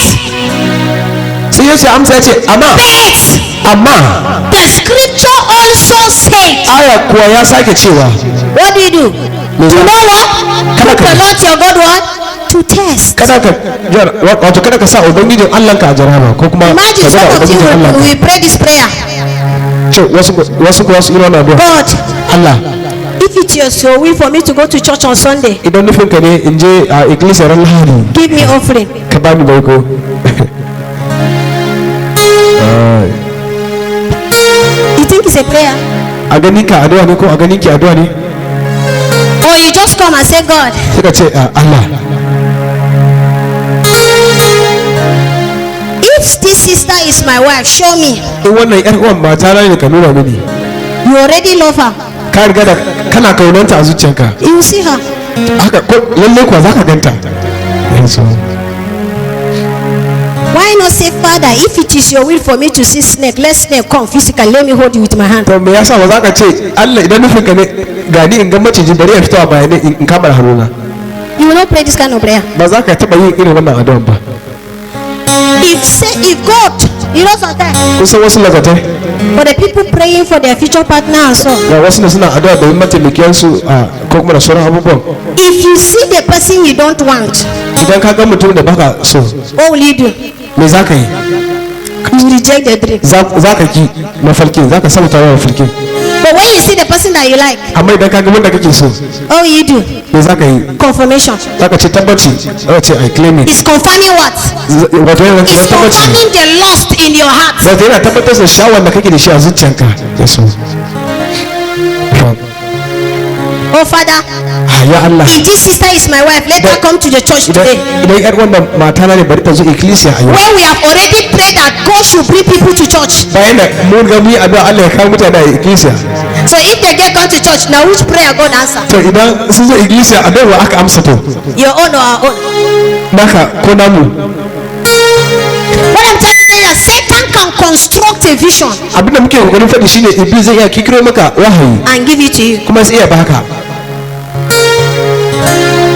sai Yesu ya amsa ya ce amma the scripture also said, aya kuwa ya sake cewa what do you do? Me You za- know what? Put the Lord your God what? To test. kada ka wato kada ka sa ubangijin Allah ka a jaraba ko kuma Imagine ka some zama of you ubangijin Allah will pray this prayer. ce wasu kuwa su irin wannan God, Allah if it is your will for me to go to church on Sunday, idan nufin ka ne in je a iglesia ran Lahadi give me offering. ka bani baiko You think it's a prayer? a gani ka addu'a ne ko a gani ki addu'a ne Or you just come and say, God, sai ka ce Allah if this sister is my wife, show me. in wannan yar uwan mata na ne ka nuna mini You already love her. ka riga da kana kaunanta a zuciyarka You will see her. haka ko lalle kuwa zaka ganta yanzu Why not say, Father, if it is your will for me to see snake, let snake come physically. Let me hold you with my hand. to me yasa ba za ka ce Allah idan nufin ka ne gani in ga maciji bari ya fito a bayanai in kama da hannuna You will not pray this kind of prayer. ba za ka taba yin irin wannan addu'an ba If God, you know sometimes, kun san wasu lakatai for the people praying for their future partner and so, ga wasu da suna addu'a domin mataimakiyarsu a ko kuma da sauran abubuwan if you see the person you don't want, idan ka ga mutum da baka so what will you do? me za ka yi You will reject the dream. za ka ki mafarkin za ka sabuta wa mafarkin But when you see the person that you like, amma idan ka ga wanda kake so what will you do? me za ka yi Confirmation. za ka ce tabbaci za ka ce I claim it It's confirming what? wato yana It's tabbaci confirming the lust in your heart. wato yana tabbatar da shawar da kake da shi a zuciyanka da su Oh Father, ya Allah if this sister is my wife, let her come to the church today. idan yar wannan mata na ne bari ta zo ikkilisiya a yau When we have already prayed that God should bring people to church. bayan da mun ga mu yi addu'a Allah ya kawo mutane a ikkilisiya So if they get gone to church, now which prayer God answer? to idan sun zo ikkilisiya addu'a wa aka amsa to Your own or our own? naka ko namu What I'm trying to tell you is Satan can construct a vision abinda muke kokarin faɗi shine iblis zai iya kikiro maka wahayi and give it to you. kuma sai ya baka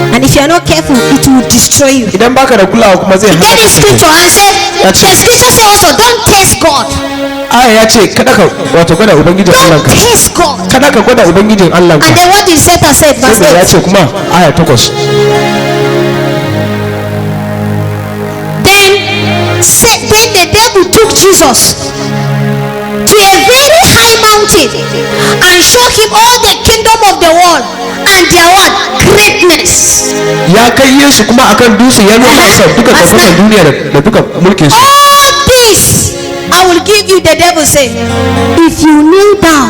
And if you are not careful, it will destroy you. idan baka da kulawa kuma zai Get hana the scripture and say, the scripture say also, don't test God. aya ya ce kada ka wato gwada ubangijin Allah Don't ka test God. kada ka gwada ubangijin Allah ka And then what did Satan say? Verse sai ya 8. ce kuma aya 8 Then the devil took Jesus to a very high mountain and showed him all the kingdom of the world and and their what? Greatness. ya kai Yesu kuma akan dutse ya nuna masa duka ɗaukakar duniya da duka mulkin su. All this I will give you, the devil say, if you kneel down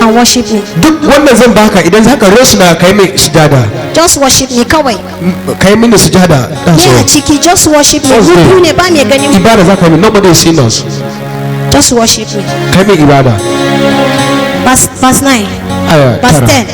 and worship me. Duk wannan zan baka idan zaka rusuna kai mai sujada. Just worship me kawai. Kai mini sujada. Yeah, chiki, just worship me. Hudu ne ba mai gani. Ibada zaka yi, nobody is seeing us. Just worship me. Kai mai ibada. Verse 9. Verse 10.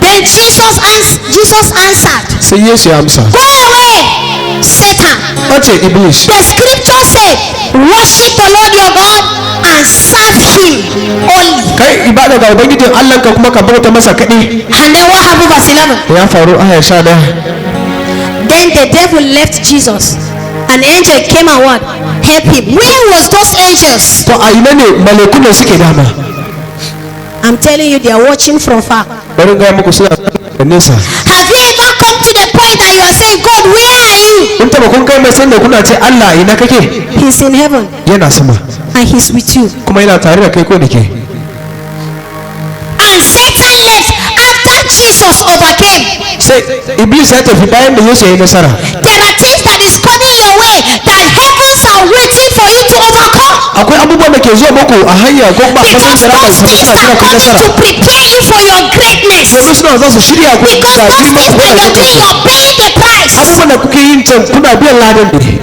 Then Jesus answered. Sai Yesu ya amsa. Go away, Satan. Wace Iblis. The scripture said, worship the Lord your God and serve him only. Kai ibada ga ubangijin Allah ka kuma ka bauta masa kadai. And then what happened, verse 11? Ya faru aya 11. Then the devil left Jesus. An angel came and what? Help him. Where was those angels? To a ina ne malaiku ne suke dama? I'm telling you, they are watching from far. Bari ga muku suna da nesa. Have you ever come to the point that you are saying, God, where are you? Kun taba kun kai mai san da kuna ce Allah ina kake? He's in heaven Yana sama and he's with you. kuma yana tare da kai ko da ke. And Satan left after Jesus overcame. Sai Iblis ya tafi bayan da Yesu ya yi nasara. There are things that is coming your way that heavens are waiting for you to overcome. Akwai abubuwan da ke zuwa muku a hanya ko kuma kasan Because da raba those sama things suna are jira ku coming nasara. to prepare you for your greatness. Domin suna za su shirya ku Because ga those girma things ku that a you're doing, lokacin. you're paying the price Abubuwan da kuke yin can kuna biyan ladan ne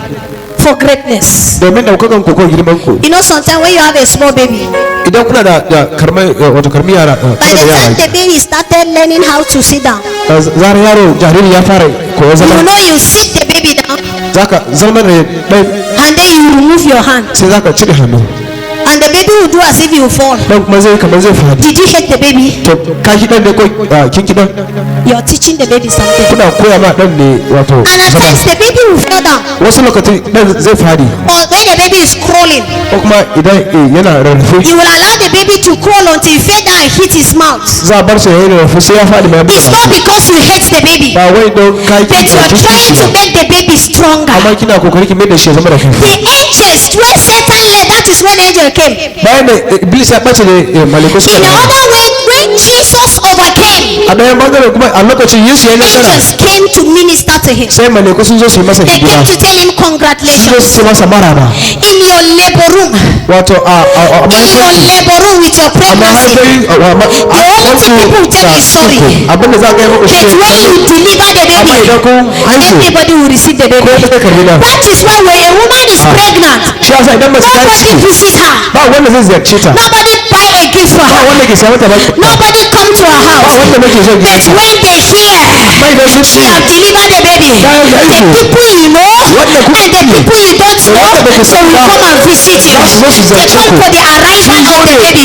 for greatness. domin daukakan ku ko girman ku. You know, sometimes when you have a small baby, Idan kuna da karmai wato karmi yara by kuna the da time yara. the baby started learning how to sit down, Zarar yaro jariri ya fara koyon you zama know, you sit the baby down zaka zama da ɗan and then you remove your hand sai zaka cire hannu and the baby will do as if you fall. dan kuma zai kamar zai fadi. Did you hit the baby? To ka ki dan da ko kin ki dan You're teaching the baby something. kuna koya ma dan ne wato And at zama. times the baby will fall down. Wasu lokaci dan zai fadi Or when the baby is crawling, ko kuma idan yana rarrafe you will allow the baby to crawl until he fell down and hit his mouth. za a bar shi ya yi rarrafe sai ya fadi mai It's not because you hate the baby, ba wai don ka but ki you are ki trying shi to ba make the baby stronger. amma kina kokari ki mai da shi ya zama da kanki. The angels, when Satan left, that is when angel came. Bayan da Iblis ya bace ne malaiku suka In dawo. another way, when Jesus overcame, A ɗayan bangare kuma a lokacin Yesu ya yi nasara angels came to minister to him. sai malaiku sun zo su yi masa They hidima came to tell him sun zo congratulations. su yi masa maraba In your labor room, wato a in your mahaifarki labor room with your a pregnancy, mahaifari the only thing people will tell you is sorry. abinda za ka yi muku shi But when you deliver the amma baby, idan kun haihu everybody will receive the ko baby. ta karbi na That is why when a woman is pregnant, shi yasa idan mace ta yi nobody ciki visit her. ba wanda zai ziyarce ta Nobody buy a gift for ba her. wanda ke samu ta ba Nobody come to her ba house. wanda nake so But gidanta when they hear ba idan sun she ci have delivered the baby, the people you know and the people you don't know, so will come and visit you. They come for the arrival of the baby.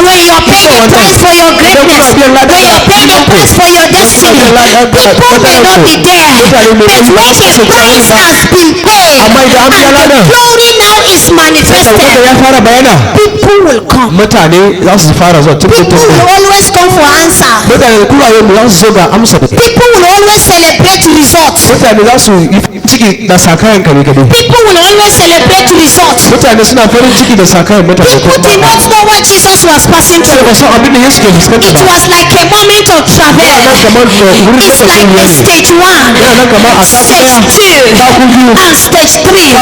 When you're paying the price for your greatness, when you're paying the price for your destiny, people may not be there. But when the price has been paid and the glory now is wanda manifested, ya fara bayana people will come. mutane za su fara zuwa tun People will always come for answer. mutane da kulawa mu za su zo ga amsa da People will always celebrate results. mutane za su yi ciki da sakayen kare kare People will always celebrate results. mutane suna farin ciki da sakayen mutane People did not know what Jesus was passing sai through. ba san abin da Yesu ke fuskanta It ba was like a moment of travel. nan kamar da wurin It's da like a stage 1, yana nan kamar a stage 2, taku biyu and stage 3.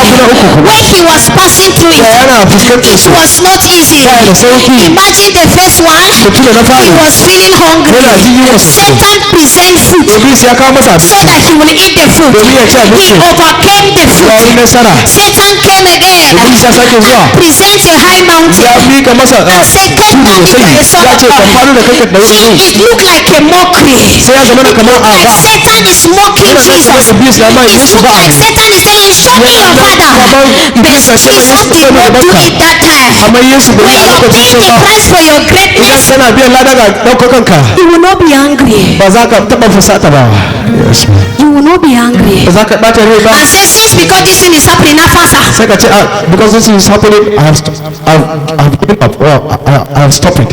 When he was passing through da it, yana fuskantar it su was not easy. ba da sauki Imagine the first one, mutum da na he fari was feeling hungry. yana jin yunwa sosai Satan present food Iblis ya kawo masa so abinci that he will eat the food. domin ya ci He abinci overcame the ya food. yi nasara Satan came again, Iblis ya sake zuwa present a high mountain. ya mika masa And said, "Come tudu down sosai by a sword ya of ce ka God." faru da kanka da wani It looked like a mockery. sai ya zama da kamar a Like ba Satan is mocking yana nan kamar Jesus. Iblis ya ma It Yesu looked ba like Satan is saying, "Show me your father." But Jesus did not do it that time. amma Yesu bai When yi a you're lokacin paying so the ba price for your idan greatness, kana biyan lada ga ɗaukakanka you will not be angry. ba za ka taɓa fusata ba Yes, Lord. You will not be angry. Ba za ka ɓata rai ba. And say, since because this thing is happening, now fast. Sai ka ce, because this is happening, I have given up. I have stopped it.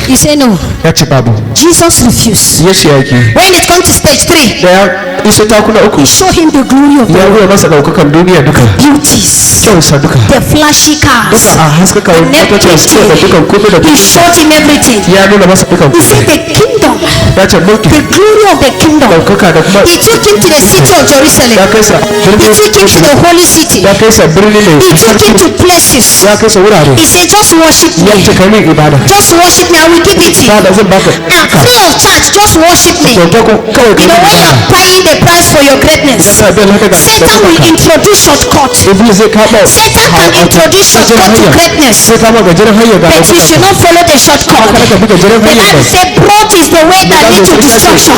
You say no. Ya ce babu. Jesus refused. Ya ce yaki. When it comes to stage 3, Da ya iso takuna uku. show him the glory of Ya the ruwa masa ɗaukakan duniya duka. beauties, Kyausa duka. the flashy cars, Duka a haskaka and motocin su da dukan kuɗi da everything. He kuɗi. showed him everything. Ya nuna masa dukan He said kuɗi. the kingdom, Ya ce mulki, the glory of the kingdom. ɗaukaka da kuma He took him to the city of Jerusalem. ya kai sa He birnin took him to the holy city. ya kai sa birni mai He took him to places. ya kai sa wurare. He said, just worship Ya me. ce kai min ibada. Just worship me. I will give it to you. Ta da zan baka And free of charge, just worship me. kyauta ko kawai You kai know, min when ibada. you're paying the price for your greatness, Yana biyan haka ga Satan will introduce shortcut. Iblis zai kama Satan can introduce shortcut to greatness, sai kama gajeren hanya ga but you should not follow the shortcut. kada ka bi gajeren The hanya Bible ba. said broad is the way that leads to destruction,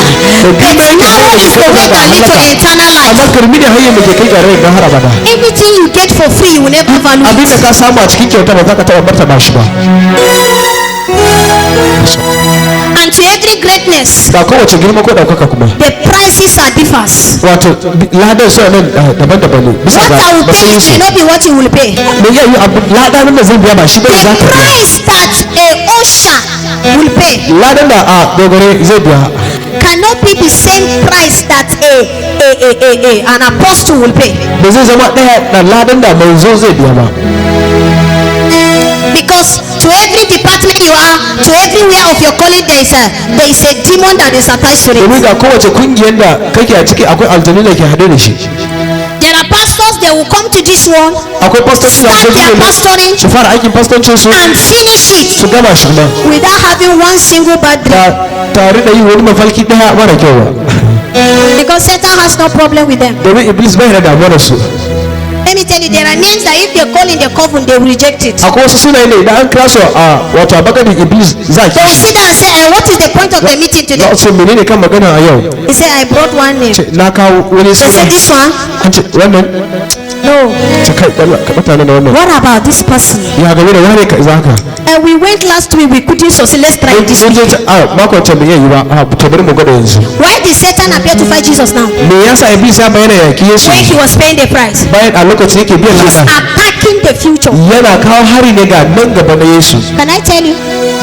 but narrow is the way that leads to eternal life. Amma karmi ne hanyar da ke kai ga rai don har abada. Everything you get for free, you will never value Abin da it. ka samu a cikin kyauta ba za ka taɓa martaba shi ba. And to every greatness, Ba kowace girma ko ɗaukaka kuma. the prices are differs. Wato ladan su nan daban-daban ne. Bisa What ga I will pay matsayin su. may not be what you will pay. Me ya yi abu ladan da zan biya ba shi bane za The ka biya. price that a usher will pay Ladan da a dogare zai biya cannot be the same price that an apostle will pay, ba zai zama ɗaya da ladan da manzo zai biya ba. because to every department you are, to everywhere of your calling, there is a demon that is attached to it. Domin ga kowace kungiyar da kake a ciki akwai aljanu da ke haɗe da shi. There are pastors, they will come to this one, Akwai pastoci da start ke their zuwa pastoring su fara aikin pastoncin su and finish it su gama shi kuma without having one single bad dream, ba tare da yi wani mafalki ɗaya mara kyau ba. because Satan has no problem with them. Domin Iblis bai da damuwa da su. Let me tell you, there are names that if they call in the coven, they will reject it. Akwai wasu sunaye ne idan an kira su a wato a bakanin Iblis za They will ki. sit down and say, what is the point of the meeting Za today? a ce menene kan magana a yau? He said, I brought one name. Ce na kawo wani They suna. said, this one? An ce wannan No. ce kai ɗan ka mutane da wannan. What about this person? Ya game da wane ka za ka. And we went last week, we couldn't succeed. Let's try this Sun week. je makon can bai iya yi ba to bari mu gwada yanzu. Why did Satan appear to fight Jesus now? Me yasa Iblis ya bayyana yaki Yesu When he was paying the price. bayan a lokacin yake biyan He's lada. attacking the future. Yana kawo hari ne ga nan gaba na Yesu. Can I tell you?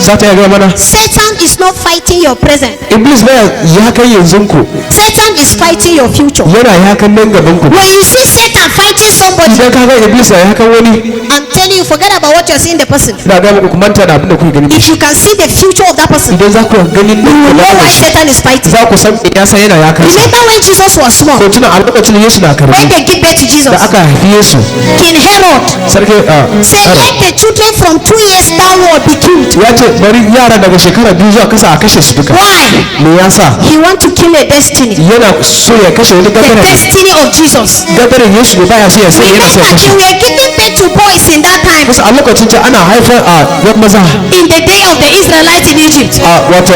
Za ta iya mana. Satan is not fighting your present. Iblis baya ya kai yanzu ku. Satan is fighting your future. Yana ya kan nan gaban ku. When you see Satan fighting somebody, Idan ka ga Iblis ya kan wani I'm telling you, forget about what you're seeing the person. ina ga muku manta da abin da kuke gani. If you can see the future of that person, Idan za ku gani nan you know gaba why da shi, Satan is fighting. za ku san me yasa yana ya kansa. Remember when Jesus was small, Ko tuna a lokacin Yesu na karbi when they give birth to Jesus, da aka haifi Yesu King Herod sarki said, let the children from 2 years downward be killed. ya ce bari yara daga shekara 2 zuwa kasa a kashe su duka. Why? Me yasa He want to kill a destiny. yana so ya kashe wani The gagarin destiny of Jesus. gagarin Yesu ne baya so ya sai yana so ya Remember, kashe. they were giving birth to boys in that time, Kusa a lokacin ce ana haifar a yan maza in the day of the Israelites in Egypt. a wato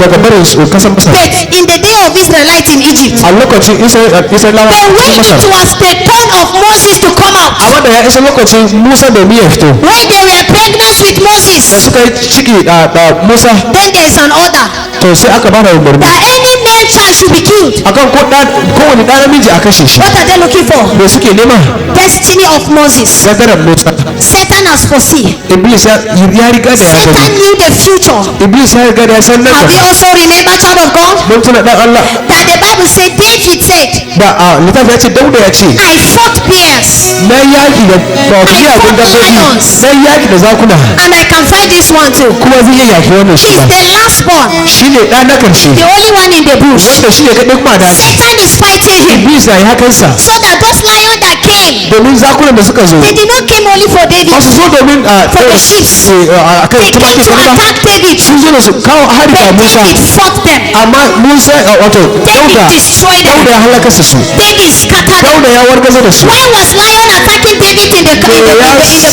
daga barin su kasan Masar. But in the day of Israelites in Egypt, A lokacin Isra'ilawa but when cikin it Masar. was the turn of Moses to come out, Amma da ya isa lokacin Musa da ya fito when they were pregnant with da Moses, suka yi ciki da Musa then there is an order to sai aka bada umarni that any male child should be killed. akan kowane ɗan namiji a kashe shi. What are they looking for? Me suke nema? Destiny of Moses. Gagarin Musa. Satan has foreseen. Iblis ya riga da ya Satan gani. knew the future. Iblis ya riga da ya san nan Have you da. also remembered, child of God, Don tuna ɗan Allah that the Bible said, David said, da littafi ya ce Dauda ya ce I fought bears na yaki da wato miyagun dabbobi na yaki da zakuna and I can fight this one too. kuma zai iya yaki wannan shi He's ba. the last born, Shi ne ɗan na karshe the only one in the bush. wanda shi ne kaɗai kuma da Satan is fighting him Iblis na yi hakansa so that those lions that came, domin zakunan da suka zo they did not came only for David, ba su zo domin for the sheep. a kan They came tumaki to ba attack David. sun zo da su kawo hari ga But Musa David fought them. amma Musa wato David Dauda destroyed them. Dauda ya halaka su David scattered them. Dauda ya wargaza da su Why was lion attacking David in the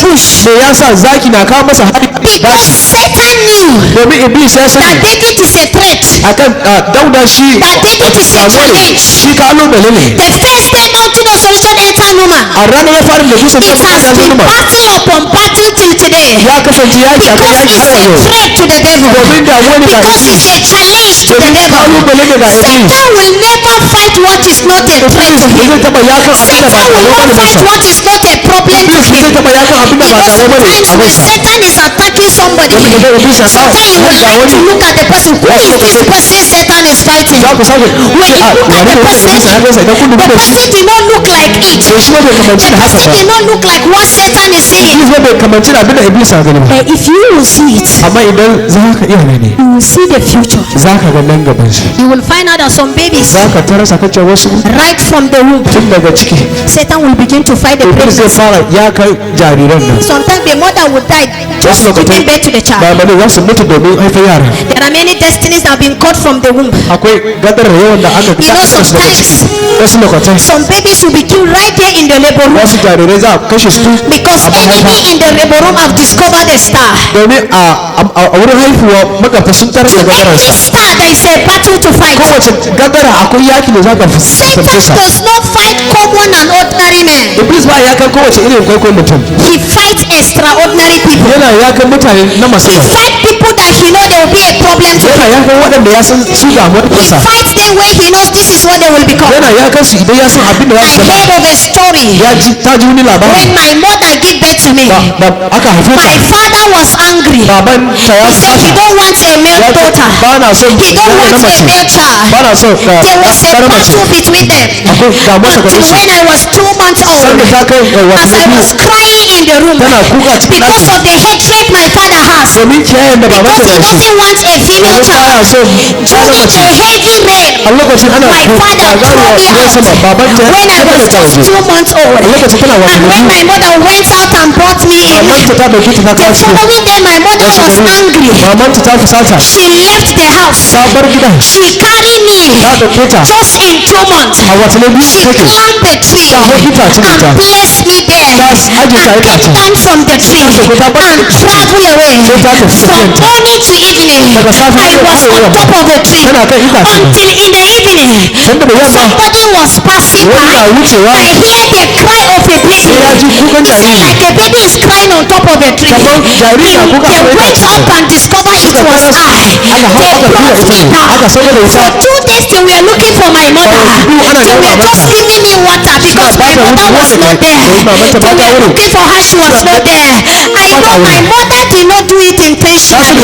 bush? me ya sa zaki na kawo masa hari Because Satan knew domin Iblis ya that sani David is a threat. akan Dauda shi That David is a damuwa ne challenge. shi kalubale ne The first day mountain of solution entered Numa. a ranar ya fara da kusa It has been battle upon battle till today. ya kasance ya shafi Because yaki it's har a yanzu threat to the devil. domin damuwa ne ga Because it's iblis a challenge to the domin devil. kalubale ne ga iblis Satan will never fight what is not a threat to iblis him. zai taba yakan abin da ba Satan will damuwa not bane fight masa what is not a problem to iblis zai him. taba yakan abin da ba Because damuwa bane sometimes a when masa Satan is attacking somebody, domin da iblis ya kawo sometimes you will ga like to wani look at the person. Who is this person Satan is fighting? za ku sake When you look at the person, iblis ya kansa idan kun the dubi da shi person did not look like it. to shi ma bai kamanci da haka The ba person did not look like what Satan is saying. iblis ma bai kamanci da abin da iblis ya gani ba If you will see it, amma idan za ka iya gani you will see the future. za ka ga nan gaban shi You will find out that some babies, za ka tara sakace wasu right from the womb, tun daga ciki Satan will begin to fight the iblis zai pregnancy. fara ya kai jariran nan Sometimes the mother would die just wasu giving birth to the child. babanai za su mutu domin haifar yara There are many destinies that have been cut from the womb. akwai gadar yawan da aka You know, su daga sometimes ciki wasu lokacin some babies will be killed right there in the labor room wasu jarirai za a kashe su because a enemy mahaifa in the labor room have discovered a star. domin a wurin haihuwa magabta sun tarar da Every gadararsa star there is a battle to fight. kowace gadara akwai yaki da za ka Satan fuskanta does not fight common and ordinary men. iblis ba ya kan kowace irin kwaikwayon mutum He fights extraordinary people. yana ya kan mutane na He musamman fights people that he know they will be a problem to. yana ya kan waɗanda ya san su damuwar He kusa fights them when he knows this is what they will become. yana ya kan su idan ya san abin da I za su heard zama of a story ya ji ta ji wani labari when my mother gave birth to me. da aka haife My ta father was angry. baban ta ya He said he fata don't want a male ya ce daughter. ba na son He don't yana want na a mace male child. ba na son There was a ɗan mace battle between them akwai damuwa until tsakanin su when I was 2 months old. sanda ta kai As I watanni was biyu crying in the room tana kuka cikin because ɗaki of the hatred my father has. domin kiyayen da baban Because ta he da shi doesn't want a female domin baya child. son ɗan During mace the heavy rain, a lokacin ana my father threw garuwa me ruwan out sama baban ta when I ya was ta just waje 2 months old. a lokacin tana And watanni when my biyu mother went out and brought me in, maman ta ta dauki ta ta the kawo cikin following day my mother wasu was gari angry. maman ta fusata She left the house. ta bar gidan She carried me ta dauke ta just in 2 months. a watanni biyu She take climbed the tree ta hau itace da ta and placed me there ta aje ta and came itace down from the tree ta ta bar and travel away. sai ta tafi From tafiyanta morning to evening, daga safe I was har on yamma top of the tree tana kan itace until in the evening sanda da yamma somebody was passing wani na by. wucewa I hear the cry of a baby. sai ya ji kukan It's jariri like a baby is crying on top of a tree. kamar jariri na kuka They a kan went itace up and discovered it was I. aka hau They aka tura brought ita me ne down. aka sauka da For ita 2 days they were looking for my mother. biyu ana They neman were just mamanta giving me water because ba my ta mother wuce was ruwa not da there. kai mamanta ba ta They were wurin looking for her, she was not there. I know my mother did not do it intentionally.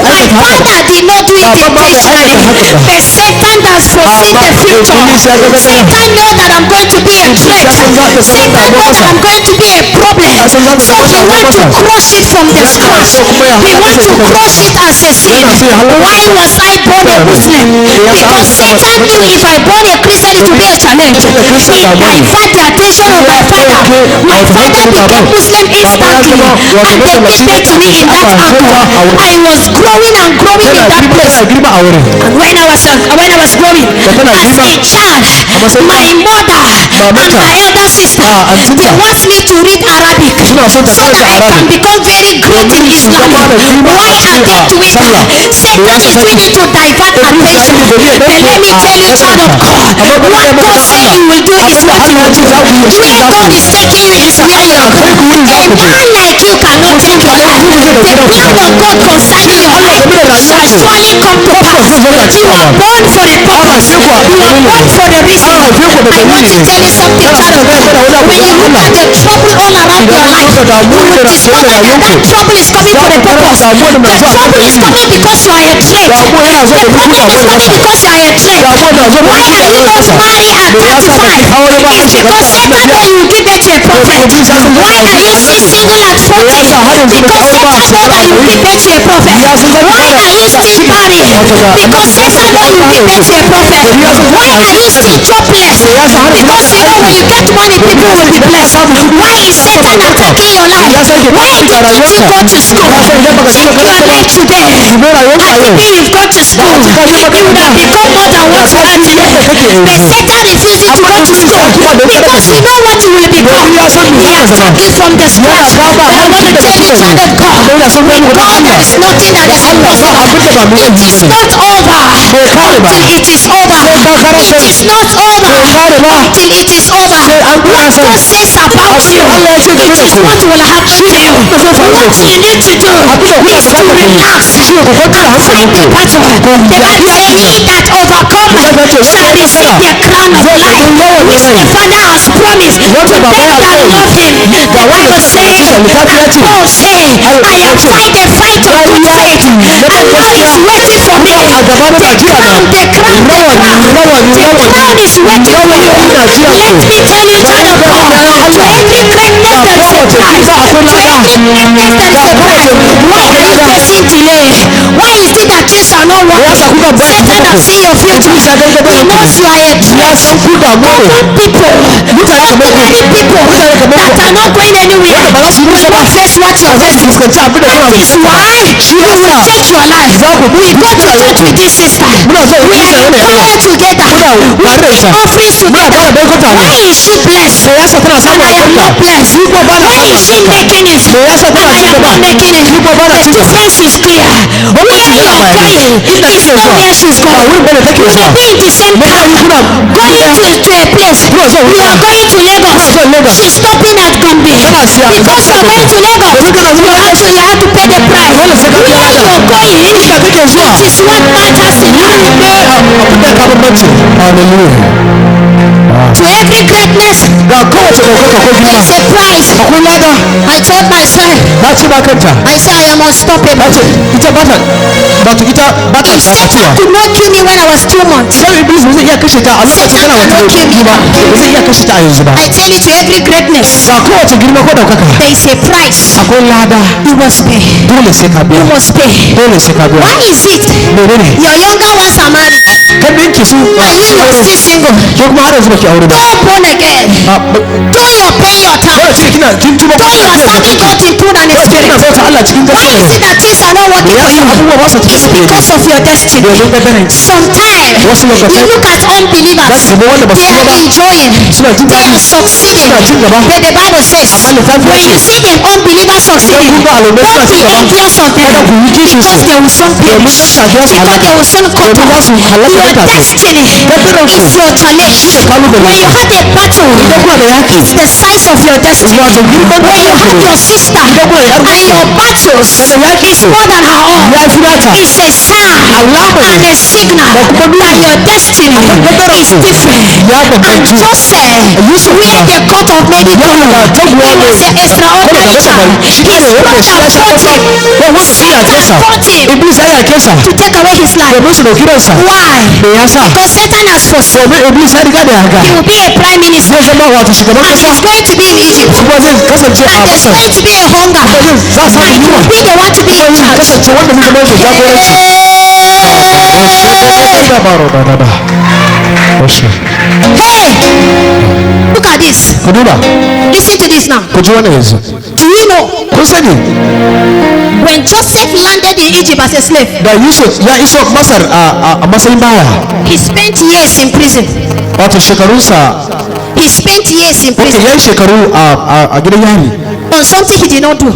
My father did not do it intentionally. But Satan has foreseen the future. Satan know that I'm going to be a threat. Satan knows I'm going to be a problem. So he want to crush it from the start. He want to crush it as a sin. Why was I born a Muslim? Because Satan knew if I born a Christian it would be a challenge. He divert the attention of my father. My father became Muslim instantly and they gave it to me in that angle. I was growing and growing in that place. girma a wurin And when I was growing as a child, my mother and my elder sister, they want me to read Arabic so that I can become very great in Islam. Why are they doing that? Satan is doing it to divert attention. But let me tell you, child of God, what God say you will do is what you will do. Where God is taking you is where you are going. A man like you cannot take your life. The plan of God concerning your life shall surely come to pass. You are born for a purpose. You are born for a reason. I want to tell you something, child of God. When you look at the trouble all around your life, you will discover that that trouble is coming for a purpose. The trouble is coming because you are a threat. The problem is coming because you are a threat. Why are you not married at 35? It's because Satan know you will give birth to a prophet. Why are you still single at 40? Because Satan know that you will give birth to a prophet. Why are you still married? Because Satan know you will give birth to a prophet. Why are you still jobless? Because you know when you get money, people will be blessed. Why is Satan attacking your life? Why didn't you go to school? If you are late today, had it been you've gone to school, you would have become more than what you are today. But Satan refuses to go to school because you know what you will become. He has started from the scratch. But I want to tell you, child of God, with God there is nothing that is impossible. It is not over until it is over. It is not over until it is over. What God says about you, it is what will happen to you. zai faru da What ku you need to do abin da kuna is to bukatar ku yi relax shi ne ku kwantar da and fight the hankalinku battle. The Bible says, "He that overcometh shall receive the crown of life, which the Father has promised to them that love Him." The Bible says, and Paul said, "I have fight the fight of good faith, and now is waiting for me. The crown is waiting for you. Let me tell you, child of God, to every greatness there is a price. To every greatness there is a price. Why are you facing delay? Why is it that things are not working? Satan has seen your future. He knows you are a threat. Common people, ordinary people that are not going anywhere will not face what you are facing. That is why you will take your life. We go to church with this sister. We are in prayer together. We bring offerings together. Why is she blessed? And I am not blessed. Why is she making it? And I am not making it. The difference is clear. Where you are going is not where she's going. You may be in the same car, going to a place. You are going to Lagos. She's stopping at Gombe. Because you are going to Lagos, you have to pay the price. Where you are going, it is what matters in life. Hallelujah. To every greatness, Ga kowace ɗaukaka ko there girma is a price. akwai lada. I told myself, Na ce ma kanta. I say I am unstoppable. Na ce ita ba ta wato ita ba ta If Satan mutuwa. could not kill me when I was 2 months, Sai Iblis ba zai iya kashe ta a lokacin tana wata ɗauki ba. Ba zai iya kashe ta a yanzu ba. I tell you, to every greatness, Ga kowace girma ko ɗaukaka there is a price. akwai lada. You must pay. Dole sai ka You biya. must pay. Dole sai ka biya. Why is it Menene? your younger ones are married Kan ɗinki su and you are still single? ke kuma har yanzu baki aure ba. Don't born again. Though you are paying your Dole time. ce kin tuba Though you are serving God in truth and in kina spirit. bauta Allah cikin Why gaskiya. is it that things are not working for you? Abubuwa ba su tafi It's because of your destiny. domin ƙaddarin. Sometimes Wasu you lokacin look at unbelievers. za ka wanda ba su They yi are ba enjoying. suna jin They daɗi. are succeeding. Suna cin gaba. But the Bible says, when you see them unbelievers succeeding, kun ga al'ummai don't suna be cin gaba. envious of them. Kada ku yi kishin su. Because they will soon Domin perish. tattake su Because they will soon cut Domin za off. su halaka Your duka. destiny Kaddaran su. is your challenge. kalubale. When you have a battle, Idan kuna da yaki. it's the size of your destiny. Wato girman When you have your sister Idan kuna da yar and your battles is more than her own. ya fi nata. It's a sign and a signal that your destiny is different. Ya And bambanci. Joseph, where the court of many colors, he was an extraordinary child. His brother fought him. Satan fought him Iblis ya yake sa. to take away his life. Domin su ɗauki ransa. Why? Me yasa? Because Satan has foreseen Domin Iblis ya riga da ya haka. he will be a prime minister Zai zama wato shugaban and kasa. he's going to be in Egypt. Kuma zai kasance a And there's Masar. going to be a hunger. Za su And samu he yunwa. will be the one to be in charge. Kasance wanda zai zama da jagoranci. Hey! Look at this. Ku duba, Listen to this now. ku ji wannan yanzu. Do you know Kun sani when Joseph landed in Egypt as a slave, da Yusuf ya iso Masar a matsayin bawa. he spent years in prison. Wato shekarunsa, He spent years in ok prison ya yi shekaru a gidan yari. on something he did not do.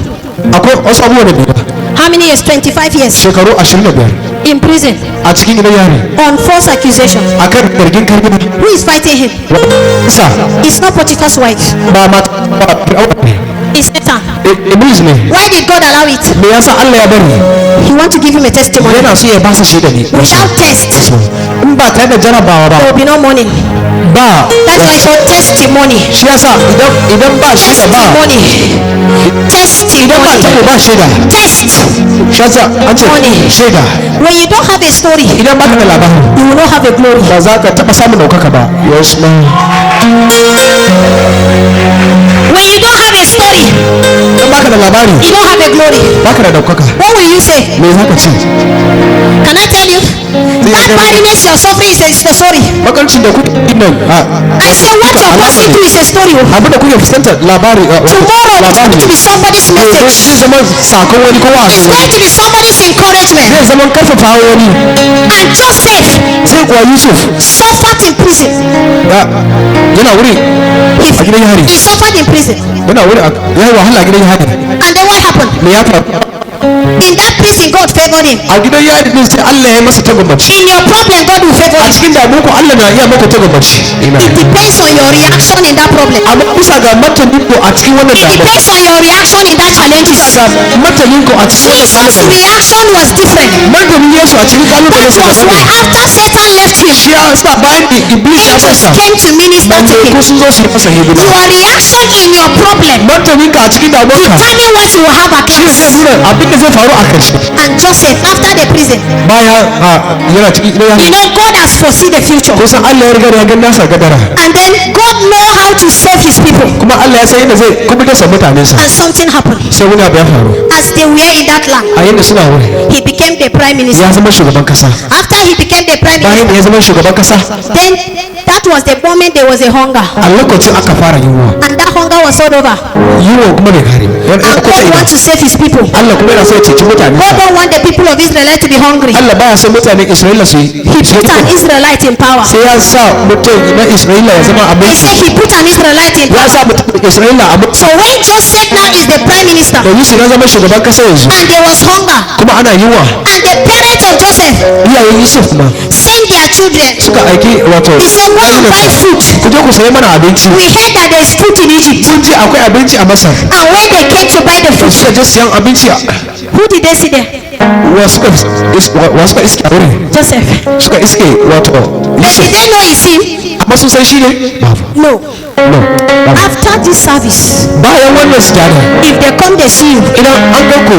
Akwai wasu abubuwa da bai. How many years? 25 years Shekaru 25 in prison a cikin gidan yari. on false accusation. Akan zargin karfi. Who is fighting him? Sa It's not Potiphar's wife. ba mata ba fir'auna ne. It's Satan. Iblis ne. Why did God allow it? Me yasa Allah ya bari? He want to give him a testimony. Yana so ya ba su shaida ne. Without test, In ba tare da jarabawa there ba. will be no money. Ba. That's why it's called testimony. Shi yasa idan ba shaida ba. Testimony. Idan ba Testimony. tabo ba shaida. Test. Shi yasa an ce Money. shaida. When you don't have a story, Idan ba ka da labari you will not have a glory. ba za ka taɓa samun ɗaukaka ba. Yes ma'am. When you don't have a story, Idan ba ka da labari you don't have a glory. ba ka da ɗaukaka. What will you say? Me za ka ce? Can I tell you? That barrenness you're suffering is the story. Makarcin da kuke yi nan I say what you're passing through is a story. abin da kuke fuskantar labari Tomorrow it's going to be somebody's message. zai zama sakon wani ko It's wa'azi going to be somebody's encouragement. zai zama karfafa wani. And Joseph Sai kuwa Yusuf suffered in prison. yana wuri a gidan yari. He suffered in prison. Yana wuri ya yi wahala a gidan yari. And then what happened? Me ya faru? In that prison, God favor him. a gidan yari din sai Allah ya masa tagomaci In your problem, God will favor a you. cikin damuwa ko Allah na iya maka tagomaci It depends on your reaction in that problem. amma bisa ga martanin ko a cikin wannan It damuwa depends on your reaction in that challenge. bisa ga martanin ko a cikin wannan Jesus' kalubale reaction was different. martanin Yesu a cikin kalubale That sa was why after Satan left him, shi ya sa bayan iblis ya angels fasa came to minister to ko him. sun zo su yi masa hidima Your reaction in your problem martanin ka a cikin damuwa determine what you will have at shi zai last. nuna abin da zai faru a karshe And Joseph, after the prison, baya yana cikin gidan you yari know, God has foreseen the future. kusan Allah ya riga ya ga nasa gadara And then God know how to save his people. kuma Allah ya san yadda zai kubutar sa mutanensa And something happened. sai wani abu ya faru As they were in that land, a yadda suna wuri he became the prime minister. ya zama shugaban kasa After he became the prime bayan da minister, ya zama shugaban kasa then that was the moment there was a hunger. a lokacin aka fara yunwa And that hunger was all over. yunwa kuma bai kare And God wants to save his people. Allah kuma yana so ya ceci mutane God don't want the people of Israel to be hungry. Allah baya son mutanen Isra'ila su yi He put an Israelite in power. sai ya sa mutum na Isra'ila ya zama They abinci say he put an Israelite in ya power. sa mutum Isra'ila abinci So when Joseph now is the prime minister, da Yusuf ya zama shugaban kasa yanzu and there was hunger, kuma ana yunwa and the parents of Joseph iyayen Yusuf kuma sent their children, suka aiki wato he said, go and buy food. ku je ku sayi mana abinci We heard that there is food in Egypt. mun je akwai abinci a Masar And when they came to buy the to food, suka je siyan abinci who did they see there? wa suka iske a wurin Joseph. suka iske wato But Yusuf did they know it's him? amma sun san shi ne babu No. no babu After this service, bayan wannan sujada if they come, they see you, idan an ga ku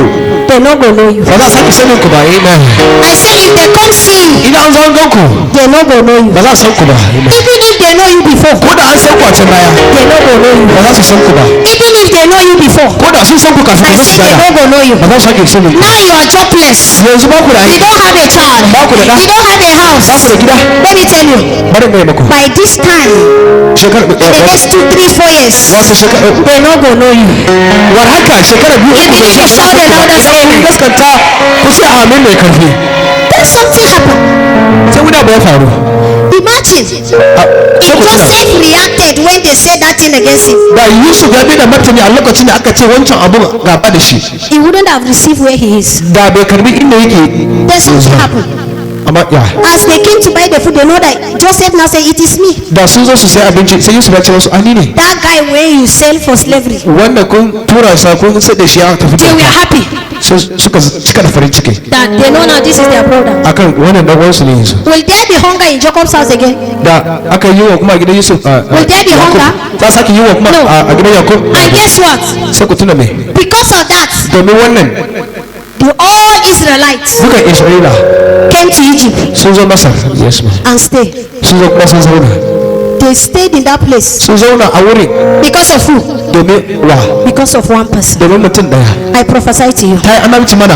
they no go know you. ba za a sake sanin ku ba amen I say if they come see you, idan an zo an ga ku they no go know you. ba za a san ku ba amen Even if they know you before, ko da an san ku a can baya they no go know you. ba za su san ku ba Even if they know you before, ko da sun san ku kafin I ku say they sujada no go know you. ba za su sake sanin ku Now you are jobless. yanzu ba ku da You aiki don't have a child. ba ku da ɗa You don't have a house. ba ku da gida Let me tell you, bari mai mako by this time, shekara the next 2, 3, 4 years, wato shekara they no go know you. war haka shekara biyu You uku need to shout the loudest idan kun amen. gaskanta ku sai amin mai karfi Then something happened. sai wani abu ya faru Imagine sai ku tuna Joseph reacted when they said that thing against him. da Yusuf ya bi da martani a lokacin da aka ce wancan abu gaba da shi He wouldn't have received where he is. da bai karbi inda yake Then something happened. amma ya As they came to buy the food, they know that Joseph now said, it is me. da sun zo su sai abinci sai Yusuf ya ce musu ani ne That guy where you sell for slavery. wanda kun tura sa kun sai da shi ya tafi They were da happy suka cika da farin ciki that they know now this is their brother. akan wannan dan uwansu ne yanzu Will there be hunger in Jacob's house again? da aka yi wa kuma a gidan Yusuf Will there be Yakub. hunger? za a sake yi wa kuma No. a gidan Yakub And guess what? sai ku tuna me Because of that, domin wannan the all Israelites dukan Isra'ila came to Egypt sun zo Masar yes ma and stayed. sun zo kuma sun zauna They stayed in that place sun zauna a wurin because of who? domin wa Because of one person. domin mutum daya I prophesy to you. ta yi annabci mana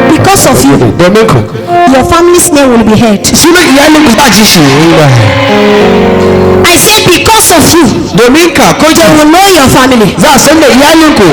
Because of you, domin ku your family's name will be heard. sunan iyalin ku za a ji shi I say because of you, domin ka ko they will know your family za a san da iyalin ku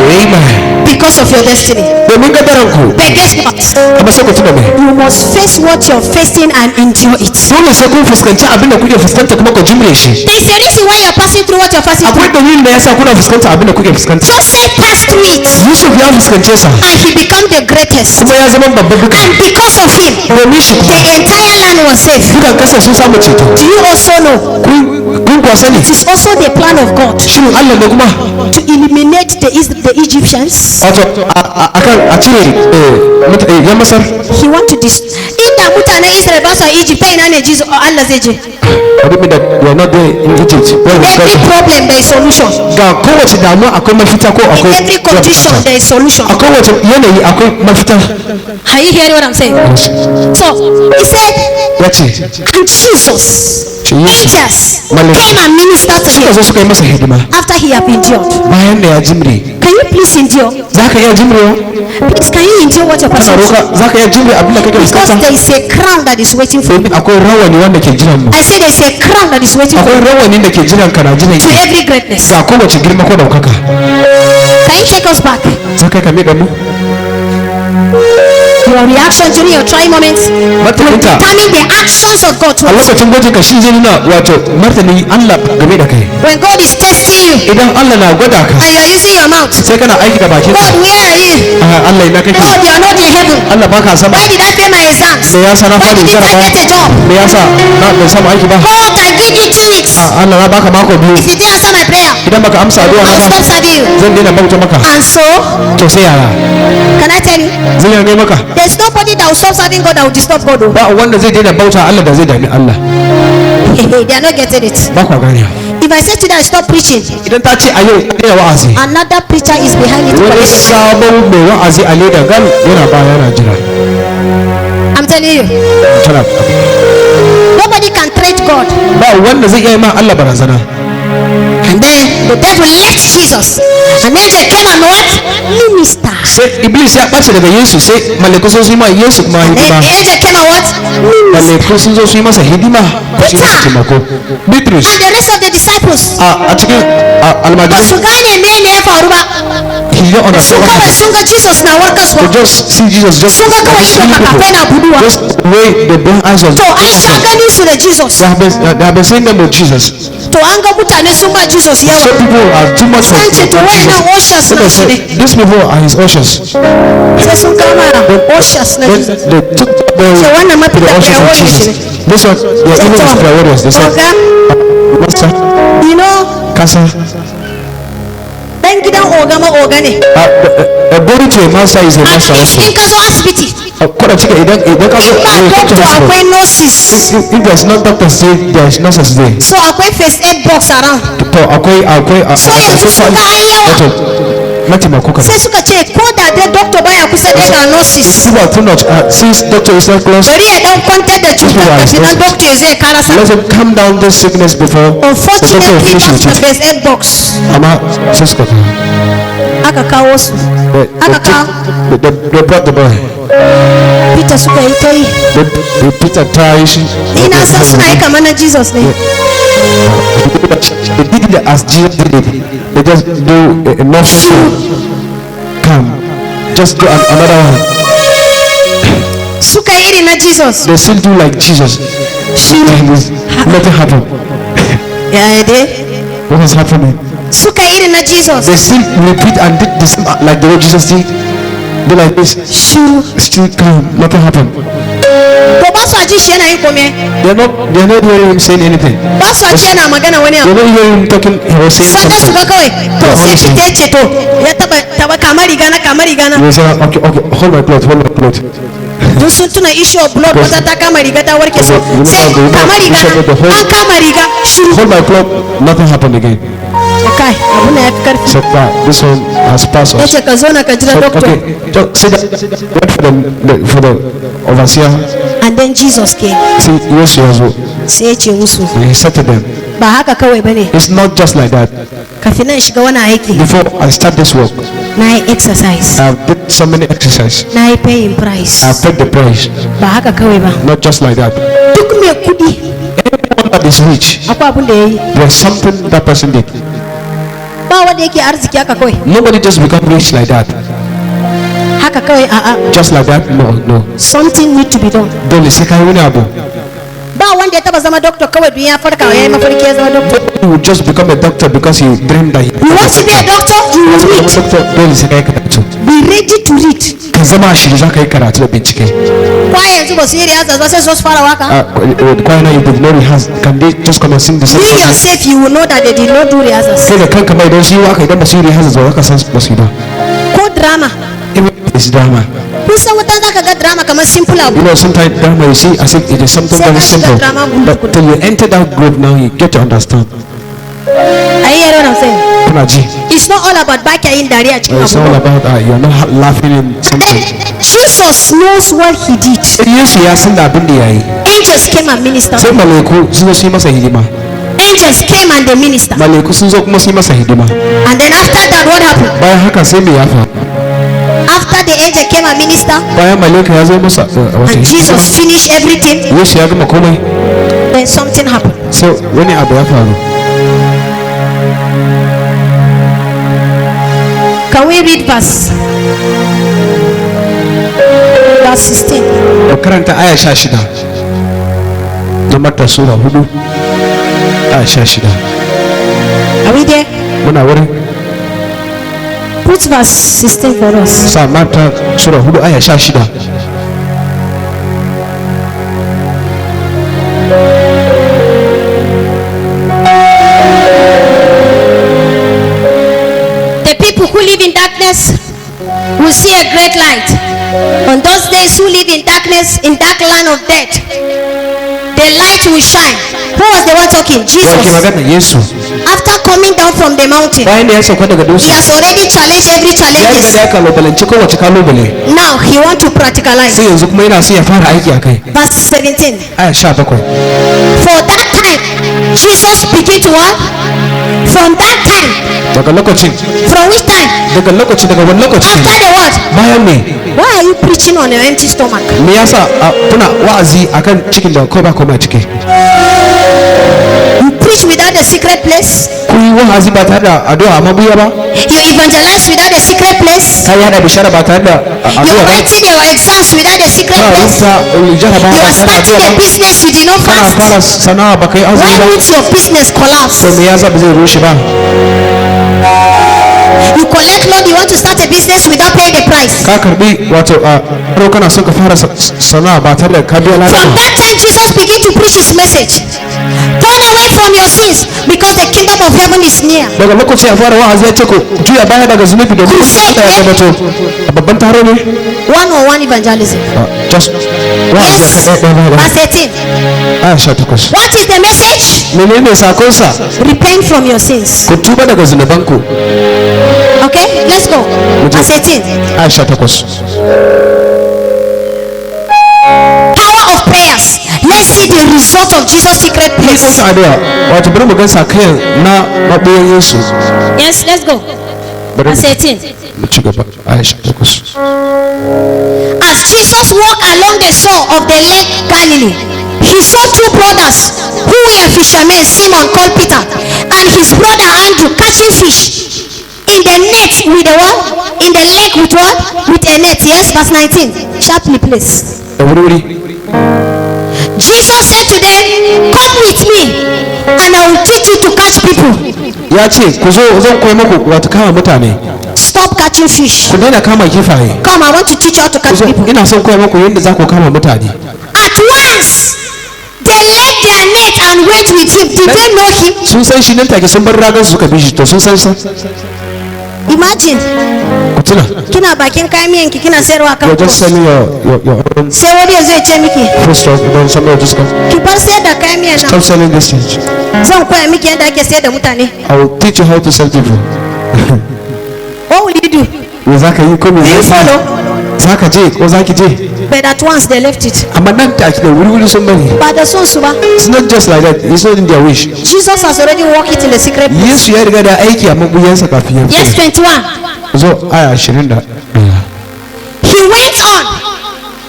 because of your destiny. domin gadaran ku But guess what? amma sai ku tuna me You must face what you're facing and endure it. dole sai kun fuskanci abin da kuke fuskanta kuma ku jimre shi There is a reason why you're passing through what you're passing akwai through. dalilin da yasa kuna fuskanta abin da kuke fuskanta Joseph passed through it Yusuf ya fuskance sa and he became the greatest. kuma ya zama babban duka And because of him, domin shi the kuma entire land was saved. dukan kasar sun samu ceto Do you also know? kun kuwa sani It is also the plan of God shirin Allah ne kuma to eliminate the Egyptians. wato akan a cire yan Masar He want to inda mutanen Israel ba su a Egypt ta ina ne Allah zai je. abin da you are not there in Egypt well, Every problem there is solution. ga kowace damuwa akwai mafita ko In akwai every condition there is solution. a kowace yanayi akwai mafita Are you hearing what I'm saying? So he said, ya ce and Jesus, shi Yesu angels Malaika. came and ministered to suka him zo suka yi masa hidima after he had endured. bayan da ya jimre Can you please endure? za ka iya jimrewa Please, can you endure what you're kana passing roka through? za ka iya jimre abin da kake Because fuskanta there is a crown that is waiting for you. domin akwai rawani wanda ke jiran mu I say there is a crown that is waiting for akwai you rawani da ke jiran ka na jiran to ki every greatness. ga kowace girma ko daukaka Can you take us back? za ka kame da mu You Your reaction during your trying moments will martaninka determine the actions of God a towards you. lokacin gwajin ka shi zai nuna wato martani Allah game da kai. When God is testing you Idan Allah na gwada ka and you are using your mouth, sai kana aiki da bakin God, where are you? Allah ina kake. God, you are not in heaven. Allah baka sama. Why did I fail my exams? Me yasa na Why fadi did I jarabawa? get a job? Me yasa na ban samu aiki ba? God, I give you 2 weeks. Allah na baka mako biyu. If you didn't answer my prayer, Idan baka amsa addu'a I'll na stop ba serving you. zan daina bauta maka. And so, To sai yaya? can I tell you? Zan yi maka. There's nobody that will stop serving God that will disturb God. Oh. Ba wanda zai daina bauta Allah da zai dami Allah. They are not getting it. Ba kwa gane. If I say today I stop preaching, Idan ta ce a yau daina wa'azi. another preacher is behind it. Wani sabon mai wa'azi a leda gan yana ba yana jira. I'm telling you, Tana nobody can threat God. ba wanda zai iya ma Allah barazana. And then the devil left Jesus. An angel came and what? Minister. Sai Iblis ya ɓace daga Yesu sai malaiku sun yi ma Yesu kuma Then hidima. the angel came and what? Minister. Malaiku sun zo su yi masa hidima. Su yi masa taimako. Bitrus And the rest of the disciples. a cikin Ba almajirai su gane me ya faru ba. he don't Sun understand what kawai happened. sun ga Jesus na warkaswa. They just see Jesus just Sun ga kawai just idon see people. makafai na buduwa. Just the way the blind eyes of To an sha ganin su da Jesus. they have been seeing them with Jesus. To an ga mutane sun ba Jesus So yawa. people are too much for Sun ce to wayannan ushers So na they shi ne. say, these people are his ushers. Sai sun kama ushers na Then Jesus. they took Ce wannan the mafita ushers prayer of warriors Jesus. ne. This one, they are even his prayer warriors. They said, Oga, Master, you know, Kasa, dan gidan oga ma oga ne. a body to a master is a At master least also. in ka zo asibiti, Kwada cika idan ka zo ba a doctor akwai nurses. if there's no doctors there, there's nurses there. So akwai first aid box around. To akwai So yanzu sun ga an yawa. mataimako kan. Sai suka ce ko da dai doctor baya kusa da ga nurses. People are too much. Since doctor is not close, Bari ya dan kwantar da cutar kafin nan doctor zai karasa. let him calm down this sickness before the doctor will Unfortunately, finish back with to the it. first aid box. Amma sai suka kawo. Aka kawo su. Aka kawo. They brought the boy. Peter suka yi ta yi. They Peter ta yi shi. Ni na san suna yi kamar na Jesus ne. They did it as Jesus did it. They just do enough come. Just do another one. Suka yi iri na Jesus. They still do like Jesus. Nothing happened. Ya dai. What is happening? Suka yi iri na Jesus. They still repeat and did this like the way Jesus did. They like this. Shiru. Still calm. Nothing happened. To ba su ji shi yana yin kome. They're not hearing him saying anything. Ba su ji yana magana wani They're abu. not hearing him talking. He was saying Sai da su something. ga kawai. To sai shi ta ce to ya taba kamar riga na kamar riga na. They say, okay, hold my plate, hold my plate. Duk sun tuna issue of blood wata ta kama riga ta warke so. You know Sai how they kamar riga know the na. whole- An kama riga shiru. Hold my plate. Nothing happened again. Kai abu na ya fi karfi. Said that this one has passed Ya us. ce ka zo na ka jira Said, doctor. okay, just sit down. Wait for the overseer. And then Jesus came. See, yes, yes. Sai ya ce musu He said to them, ba haka kawai bane. it's not just like that. Kafin nan shiga wani aiki Before I start this work, na yi exercise. I've did so many exercises. Na yi paying price. I've paid the price. Ba haka kawai ba. Not just like that. Duk mai kudi One that is rich, akwai abin da ya yi. there's something that person did. Ba wanda yake arziki haka kawai. Nobody just become rich like that. Haka kawai a'a. Just like that, no. Something need to be done. Dole sai kai wani abu. Ba wanda ya taba zama doctor kawai dun ya farka ya yi mafarki ya zama doctor. You would just become a doctor because you dreamed that You want to be a doctor? You will read. doctor. Dole sai kai karatu. Be ready to read. Ka zama shi za ka yi karatu da bincike. Kwa yanzu ba su yi riyasa ba sai su fara waka. Kwana you did not rehearse. Can they just come and sing the song? You yourself you will know that they did not do rehearsals. Kai da kanka mai don shi waka idan ba su yi rehearsal ba za ka san ba su yi ba. Ko drama. Even if it's drama. Kun san wata za ka ga drama kamar simple abu. You know, sometimes drama you see as if it is something Sai very ka shiga simple. drama group But till you enter that group now, you get to understand. Are you hearing what I'm saying? Kuna ji. It's not all about baki yin dariya cikin It's all abu. about you're not laughing in something. Jesus knows what he did. Yesu ya san da abin da ya yi. Angels came and ministered. Sai malaiku sun zo su yi masa hidima. Angels came and they ministered. Malaiku sun zo kuma su yi masa hidima. And then after that, what happened? Bayan haka sai me ya faru? After the angel came and ministered, Bayan malaika ya zo masa wata and hidima. Jesus finished everything, Yesu ya gama komai. then something happened. Sai wani abu ya faru. Can we read verse verse 16. da karanta aya 16 na Matta sura 4 aya 16. Are we there? Muna wurin. Put verse 16 for us. Sa Matta sura 4 aya 16. The people who live in darkness will see a great light. On those days who live in darkness, in dark land of death, the light will shine. Who was the one talking? Wake Jesus. magana Yesu. After coming down from the mountain, Bayan da ya sauka daga he dutse, has already challenged every ya riga challenge. da ya kalubalanci kowace kalubale. Now he wants to practicalize. Sai yanzu kuma yana so ya fara aiki a kai. Verse 17. Aya 17. For that time, Jesus began to what? From that time. Daga lokacin, From which time? daga wani lokaci After ne? the what? Bayan me? Why are you preaching on an empty stomach? Me yasa kuna wa'azi akan cikin da ko ba koma ciki? You preach without the secret place. Ku yi wa'azi ba tare da addu'a a mabuya ba? You evangelize without the secret place. Ka yada bishara ba tare da You're addu'a ba? writing your exams without the secret Kana place. rubuta jaraba You ba are tare da starting addu'a a ba? business you did not Kana fast. fara sana'a ba kai azumi Why ba? would your business collapse? To me yasa ba zai rushe ba? You collect loan, you want to start a business without paying the price. Ka karbi wato aro kana son ka fara sana'a ba tare da ka biya From lafiya. that time, Jesus began to preach his message. Turn away from your sins because the kingdom of heaven is near. Daga lokaci ya fara wa'azi ya ce ku juya baya daga zunubi da duk da ya gabato. A babban taro ne? One-on-one evangelism. Just wa'azi ya Yes. kaɗai ɗaya Verse 18. aya 18. What is the message? Menene sakonsa? Repent from your sins. Ku tuba daga zunubanku. Okay, let's go. Verse 18. Aya 18. Power of prayers. Let's see the result of Jesus' secret place. Ikon addu'a wato bari mu ga sakayen na maɓoyin Yesu. Yes, let's go. Bari Verse 18. mu ci gaba. Aya 18. As Jesus walked along the shore of the lake Galilee, he saw two brothers who were fishermen, Simon called Peter, and his brother Andrew catching fish in the net with the what? In the lake with what? With a net. Yes, verse 19. Sharply, please. Da wuri-wuri. Jesus said to them, "Come with me, and I will teach you to catch people." Ya ce ku zo zan koyi muku wato kama mutane. Stop catching fish. Ku daina kama kifaye. Come, I want to teach you how to Ku catch zo people. ina son koya muku yadda za ku kama mutane. At once, they left their net and went with him. Did they know him? Sun san shi nan take sun bar ragar su suka bi shi to sun san sa. Imagine, Ku tuna. kina bakin kayan miyanki kina sayarwa kan You're just post. selling your own Sai wani ya zai ce miki, food stuff don somebody just come. ki bar sayar da kayan miyan Stop nan. selling this thing. Zan koya miki yadda ake sayar da mutane. I will teach you how to sell people. What will you do? Me za ka yi ko me Will you za ka follow? yi? Za ka je ko za ki je? But at once they left it. Amma nan take da wuri-wuri sun bari. Ba da son su ba. It's not just like that. It's not in their wish. Jesus has already worked it in the secret place. Yesu ya riga da aiki a mabuyansa kafin ya Yes, fito. 21. Zo aya 20. He went on.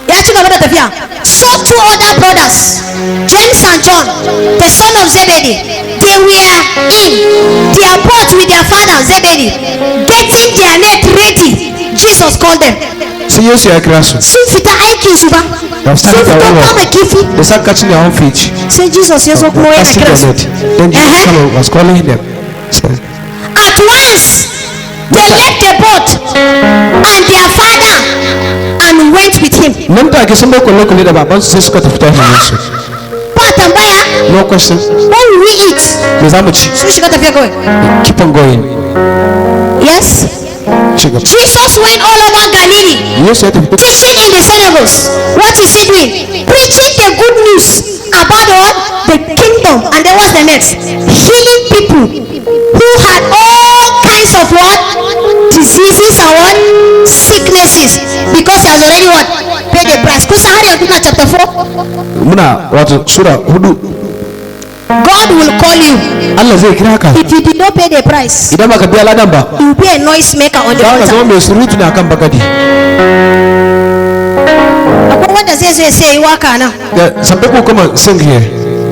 Ya ci gaba da tafiya. Saw two other brothers, James and John, the son of Zebedee. They were in their boat with their father Zebedee, getting their net ready. Jesus called them. Sai Yesu ya kira su. Sun fita aikin su ba. Sun fita kama kifi. They start catching their own fish. Sai Jesus ya zo kuma yana Casting kira their su. net. Then Jesus was calling them. Says, At once, they left the boat and their father and went with him. nan take sun bar kulle-kulle da babansu sai suka tafi tare Yesu. Ba tambaya, No question. what will we eat? Me za mu ci? Sun shiga tafiya kawai. Keep on going. Yes. Ci gaba. Jesus went all over Galilee, Yesu ya tafi teaching in the synagogues. What is he doing? Preaching the good news about what? The kingdom. And then what's the next? Healing people who had all kinds of what? Diseases and what? Sicknesses. Because he has already what? Paid the price. Kusa har yanzu na chapter 4. muna wato sura 4. God will call you. Allah zai kira ka. If you did not pay the price, Idan baka biya ladan ba, you will be a noise maker on the za ka altar. zama mai surutu ne akan bagadi. Akwai wanda zai zo ya sai yi waka nan. Some people come and sing here.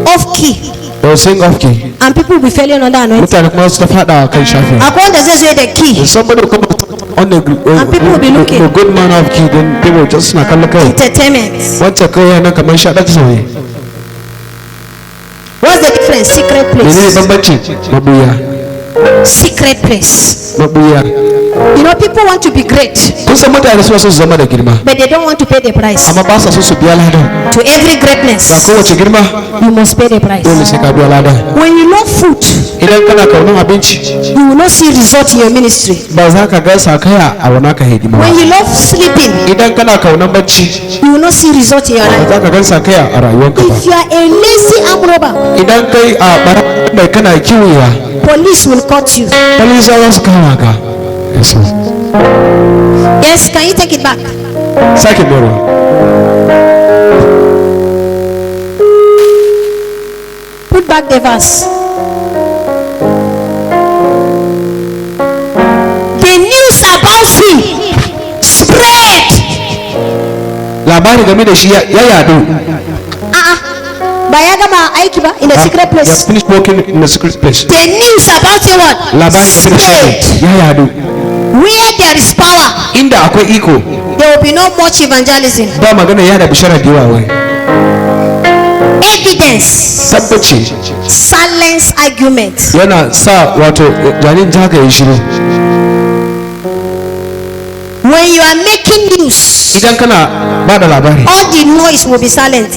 Off key. They will sing off key. And people will be failing on that anointing. Mutane kuma su ta fada kan shafin. Akwai wanda zai zo da key. Somebody will come and on the And people will be looking. a good manner of key, then they will just snack and look at Entertainment. what's a clear and a commercial. That's why. What's the difference? Secret Maybe place. Bambachi, Mabuya, Secret place. Mabuya. You know, people want to be great, Kun san mutane su wasu zama da girma, but they don't want to pay the price. amma ba sa so su biya lada. To every Ga greatness, kowace girma, you must pay the price. dole sai ka biya lada. When you love food, Idan kana kaunar abinci, you will not see result in your ministry. ba za ka ga sakaya a wani ka hidima When ba. you love sleeping, Idan kana kaunar bacci, you will not see result in your ba life. za ka ga sakaya a rayuwarka ba. If you are a lazy arm robber, Idan kai a bara mai kana kiwiya, police will cut you. polisawa su kama ka. Yes, Yes, can you take it back? sake baro. Put back the verse. The news about him spread. Labari game da shi ya yadu. Ba ya gama aiki ba in a secret He has place. finished working in a secret place. The news about him what? Labari game da Spread. shi ya yadu. Where there is power, Inda akwai iko, there will be no much evangelism. ba magana ya da bishara da yawa wai. Evidence, Tabbaci silence argument. yana sa wato janin jaka ya shiru. When you are making news, Idan kana ba da labari, all the noise will be silent.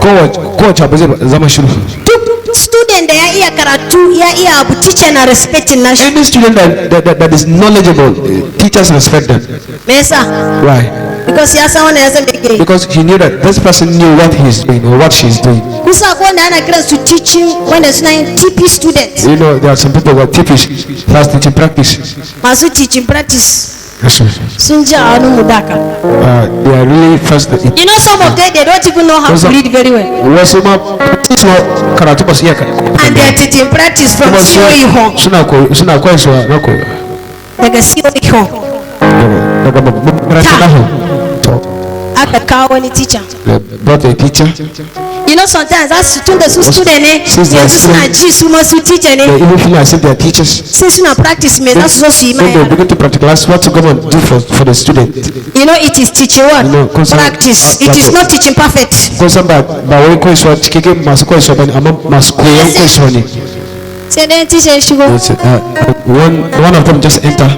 kowace abu zai zama shiru. Duk student da ya iya karatu ya iya abu, teacher na respecting nashi. Any student that is knowledgeable, teachers respect them. Me yasa? Why? Because ya san wannan ya san me yake yi. Because he knew that this person knew what he's doing or what she's doing. Kusa ko wanda ana kiran su teaching wanda suna yin TP student. You know, there are some people who are typish, fast teaching practice. Masu teaching practice Yes, sir. sun ji a hannun mu daka. They are really fast. You know some of them they don't even know how to read very well. Wasu ma karatu ba su iya And they are teaching practice from kuma COE home. suna koyarwa na koyo Daga COE home. daga babban makaranta na hau. To, Aka kawo wani teacher. they brought a teacher. You know sometimes za su tun da su student ne Since they are yanzu suna student, ji su ma su teacher They ne even feel as if they are teachers. sai suna practice me za su zo su yi When they maya. begin to practicalize what to go and do for the student. You know it is teaching what? No, concern- Practice. It is not teaching perfect. Kun san ba wai koyarwa cikakken masu koyarwa bane amma masu koyon koyarwa ne. Sai dai teacher ya shigo. It's, one of them just enter.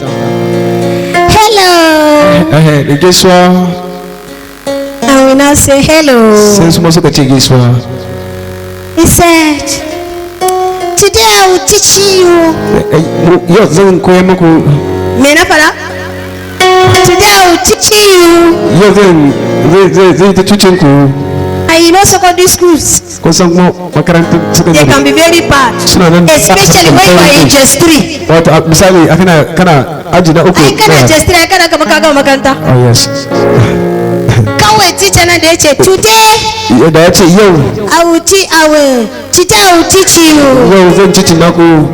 Hello. Da gaisuwa And we now say hello. sai su ma suka ce gaisuwa. He said, today I will teach you. Yau zan koya muku, Me na fara? Today I will teach you. yau zai ta tucin ku. And you know secondary schools, Kun san kuma makarantar suka they can be very bad. suna nan. Especially when you are in just 3. Wato misali kana aji na uku. Ai kana just 3 kana kama ka gama makaranta. Oh yes. Kawai teacher nan da ya ce today Da ya ce yau today I will teach you zan cici naku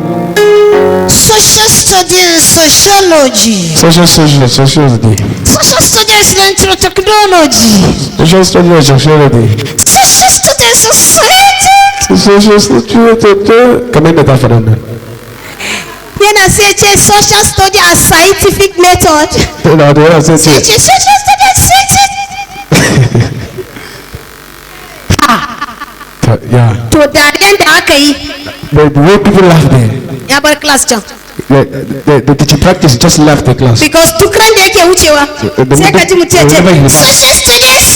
social studies, sociology, social studies, social studies and technology, social studies, social studies society. social studies, kamar da ta faɗa nan. Yana sai ce social study as scientific method. Da yana sai Sai ce ce social study as scientific. yeah, To dariyan da aka yi the way people laugh there, ya bar class can. the teaching practice just left the class. Because duk ran da yake wucewa sai ka ji mutum ya ce social studies.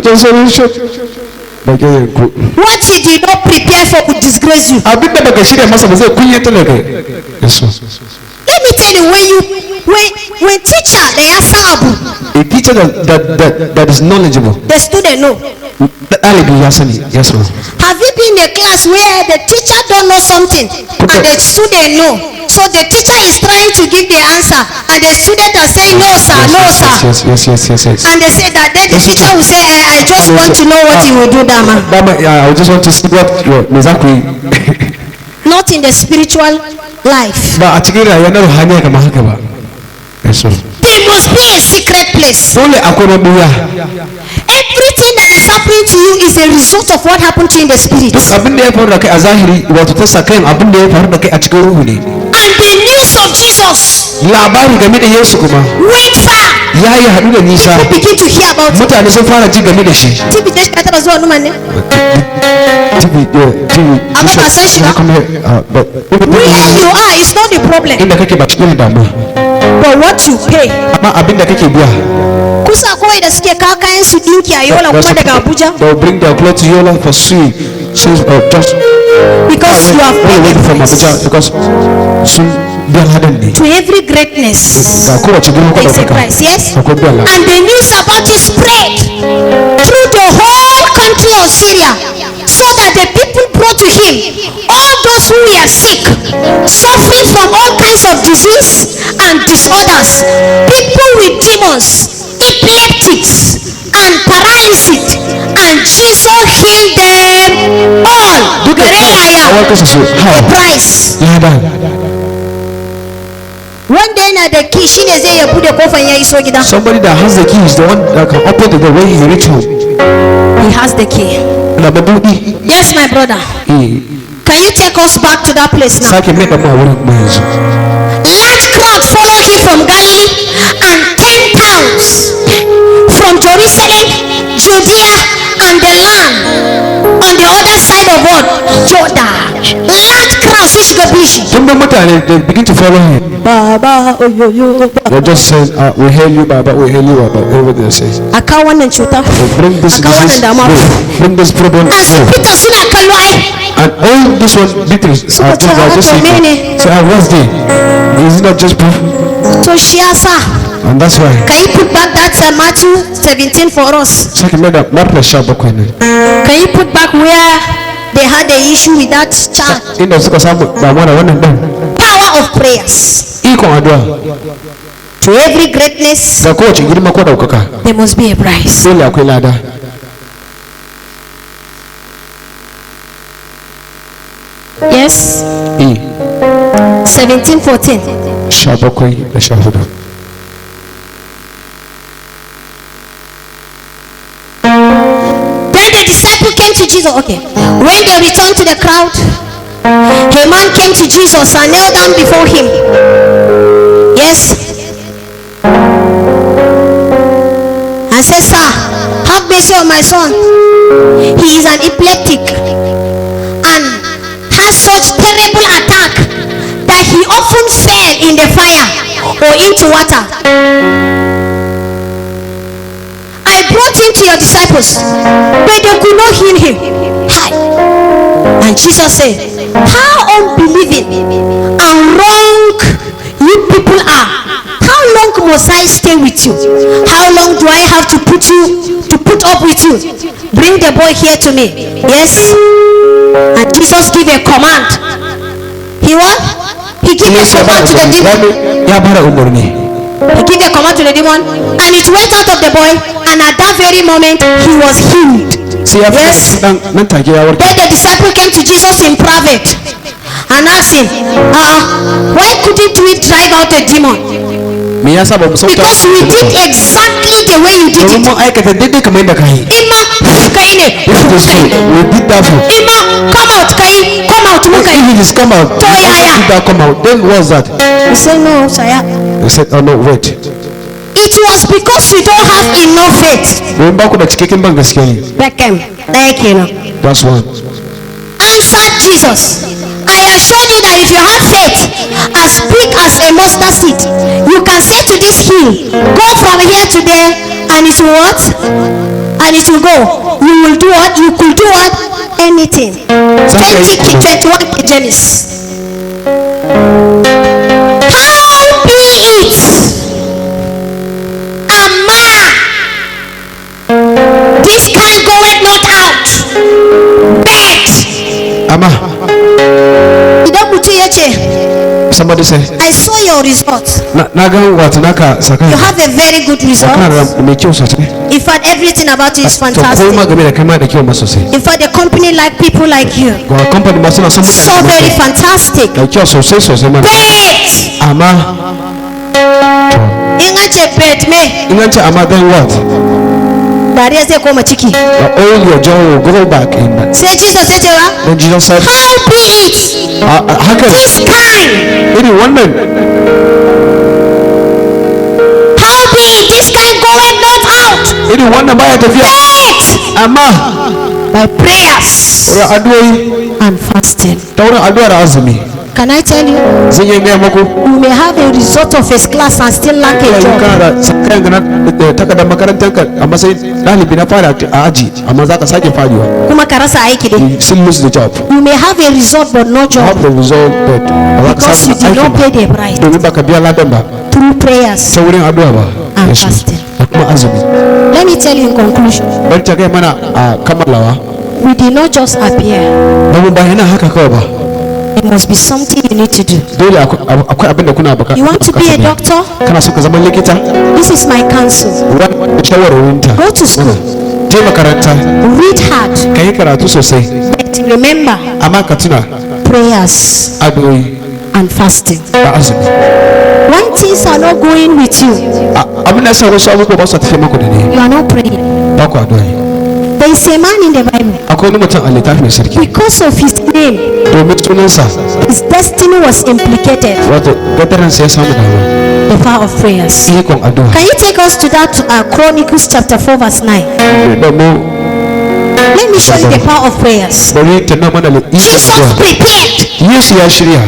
The solution. Ba ke yin ku. What you did not prepare for would disgrace you. Abin da baka shirya masa ba zai kunyata da kai. Yes, sir. Let me tell you, when teacher da ya san abu, A teacher that is knowledgeable, the student know. ɗalibi ya sani. Yes, sir. Have you been in a class where the teacher don't know something and the student know? So the teacher is trying to give the answer and the student are saying no sir, no sir. Yes. And they say that then the Yes, teacher sir. will say I just want to know what you will do, Dama. Dama, I just want to see what me za ku yi. Not in the spiritual life. Ba a cikin rayuwa na ruhaniya kamar haka ba. Yes, sir. There must be a secret place. Dole akwai mabuya. Everything that is happening to you is a result of what happened to you in the spirit. Duk abin da ya faru da kai a zahiri wato ta sa kai abin da ya faru da kai a cikin ruhu ne. And the news news of Jesus labari game da Yesu kuma went far. ya yi haɗu da nisa, People begin to hear about it. mutane sun fara ji game da shi. TV da shi ka taba zuwa numan ne? Amma ba san shi ba. Where you are is not the problem, inda kake ba cikin damuwa, but what you pay. amma abinda kake biya. Kusa kawai da suke kawo kayan su dinki a Yola kuma daga Abuja, They'll bring their clothes to Yola for sewing, just because you have all the way paid from the price. Abuja because sun biya ladan ne. To every greatness Ga kowace girma ko there is a ɗaukaka, price, yes? akwai biyan ladan. And the news about it spread through the whole country of Syria, so that the people brought to him all those who were sick, suffering from all kinds of disease and disorders, people with demons, epileptics, and paralysis, and Jesus healed them all. Duka Yaya, awar kasa su a hawa price. ladan. Wanda yana da ki shine zai ya bude kofan ya iso gida. Somebody that has the key is the one that can open the door when he reach home. He has the key. Na mabuɗi. Yes, my brother. Can you take us back to that place now? Sake mai ɗan wurin kuma yanzu. Large crowd followed him from Galilee and 10 towns from Jerusalem, Judea, and the land on the other side of what? Jordan. Large crowd sun shiga bishi. Tun mutane they begin to follow him. Baba oyoyo. They just say, we hail you, Baba, we hail you, Baba. Everybody they say. A kawo wannan cuta. Bring this A kawo wannan disease, damuwa. bring this problem. As Peter suna kallo ai. And all this one, Beatles, are just saying, so what's the? Is it not just proof? To shi yasa. And that's why. Can you put back that Matthew 17 for us? Sake mai da Marta 17 ne. Can you put back where they had the issue with that child? Inda suka samu damuwa da wannan ɗan. Power of prayers. Ikon addu'a. To every greatness, Ga kowace girma ko ɗaukaka. there must be a price. Dole akwai lada. Yes. 17:14. 17 da 14. Then the disciple came to Jesus. Okay. When they returned to the crowd, a man came to Jesus and knelt down before him. Yes. And said, Sir, have mercy on my son. He is an epileptic and has such terrible attack that he often fell in the fire or into water. I brought him to your disciples, but they could not heal him. Hi. And Jesus said, how unbelieving and wrong you people are. How long must I stay with you? How long do I have to put up with you? Bring the boy here to me. Yes. And Jesus gave a command. He what? He gave a command to the demon. Ya bara umarni. He gave a command to the demon, and it went out of the boy, and at that very moment he was healed. Sai ya Yes. fita nan take ya warke. Then the disciple came to Jesus in private and asked him, why couldn't we drive out the demon? Me yasa ba mu sauka? Because we did exactly the way you did Domin it. mun aikata daidai kamar yadda ka yi. Ima kai ne. This is true. We did that for. Ima come out kai, come out muka yi. If it is come out, To yaya? did that come out? Then what's that? He said no, saya. They said, oh no, wait. It was because you don't have enough faith. Domin ba ku da cikakken ban gaskiya ne. Beckham, ɗaya kenan. That's one. Answered Jesus, I assure you that if you have faith as big as a mustard seed, you can say to this hill, go from here to there, and it will what? And it will go. You will do what? You could do what? Anything. 21 Genesis. How be it? Ama, this kind goeth not out. Bet. Amma, Idan mutum ya ce, somebody say, I saw your result. na ga wato naka saka. You have a very good result. Kana da mai kyau sosai. In fact, everything about you is To koma fantastic. game da kai ma da kyau ma sosai. In fact, the company like people like you. Ga company ma suna son So mutane very masu fantastic. da kyau sosai sosai mana. Bet. Amma, to, In an ce bet me, in an ce amma then what? you have a very good result. In fact, everything about you is fantastic. In fact, the company like people like you. So very fantastic. Bet. Amma, In an ce bet me, in an ce amma then what? amma then what? Bet. In an ce bet me, in an ce amma then what? dariya zai koma ciki. all your joy will go back in that. Sai Jesus ya ce wa, Then Jesus said, how be it haka this kind, irin wannan, how be it this kind going not out, irin wannan baya tafiya, but amma by prayers wurin addu'o'i, and fasting. ta wurin addu'a da azumi. Can I tell you, Zan yi gaya muku, you may have a result of first class and still lack a kana job. da sakayen gana takardar makarantarka a matsayin ɗalibi na fara a aji, amma za ka sake faduwa. Kuma ka rasa aiki dai. You still lose the job. You may have a result but no You job have the result, but ba za ka because you samu did not aikin pay ba. the price Domin ba ka biya ladan ba. through prayers Ta wurin addu'a ba. and Yesu. fasting. Da kuma azumi. Let me tell you in conclusion, Bari ta gaya mana a kammalawa. we did not just appear. Ba mu bayyana haka kawai ba. There must be something you need to do. Dole akwai abin da kuna bukata. You want to be a doctor? Kana so ka zama likita? This is my counsel. Wannan shawarwarinta. Go to school. Je makaranta. Read hard. Ka yi karatu sosai. But remember, Amma ka tuna prayers addu'o'i and fasting. da azumi. When things are not going with you, Abin da sa wasu abubuwa ba su tafiya maku da ne. you are not praying. Ba ku addu'o'i. There is a man in the Bible. Akwai wani mutum a littafin sarki. Because of his name, Domin sunansa his destiny was implicated. wato gadaransa ya samu dama. The power of prayers. Ikon addu'a. Can you take us to that Chronicles chapter 4 verse 9? Da mu Let me show you the power of prayers. bari ta nan mana ikon Jesus addu'a. prepared. Yesu ya shirya.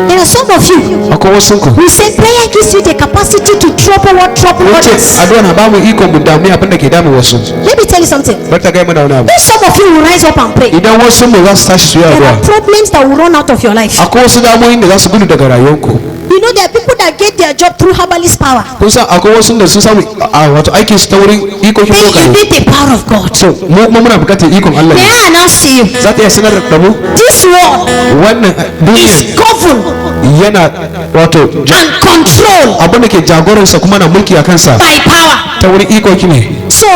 There are some of you Akwai wasu ku. who say prayer gives you the capacity to trouble Wace others. addu'a na bamu ikon mu damu abin da ke damu wasu. Let me tell you something. Bari ta gaya mana wani abu. If some of you will rise up and pray, Idan wasu mu za su tashi su yi there are addu'a. problems that will run out of your life. Akwai wasu damoyin da za su gudu daga rayuwanku. You know there are people that get their job through herbalist power. Kun san akwai wasu da sun samu wato aikin su ta wurin ikokin Then you bokaye. need the power of God. So mu kuma muna bukatar ikon Allah. May ne. I announce to you, Za ta iya sanar da mu this world wannan duniya is governed yana wato and controlled abin da ke jagoransa kuma na mulki a kansa by power. ta wurin ikoki ne. So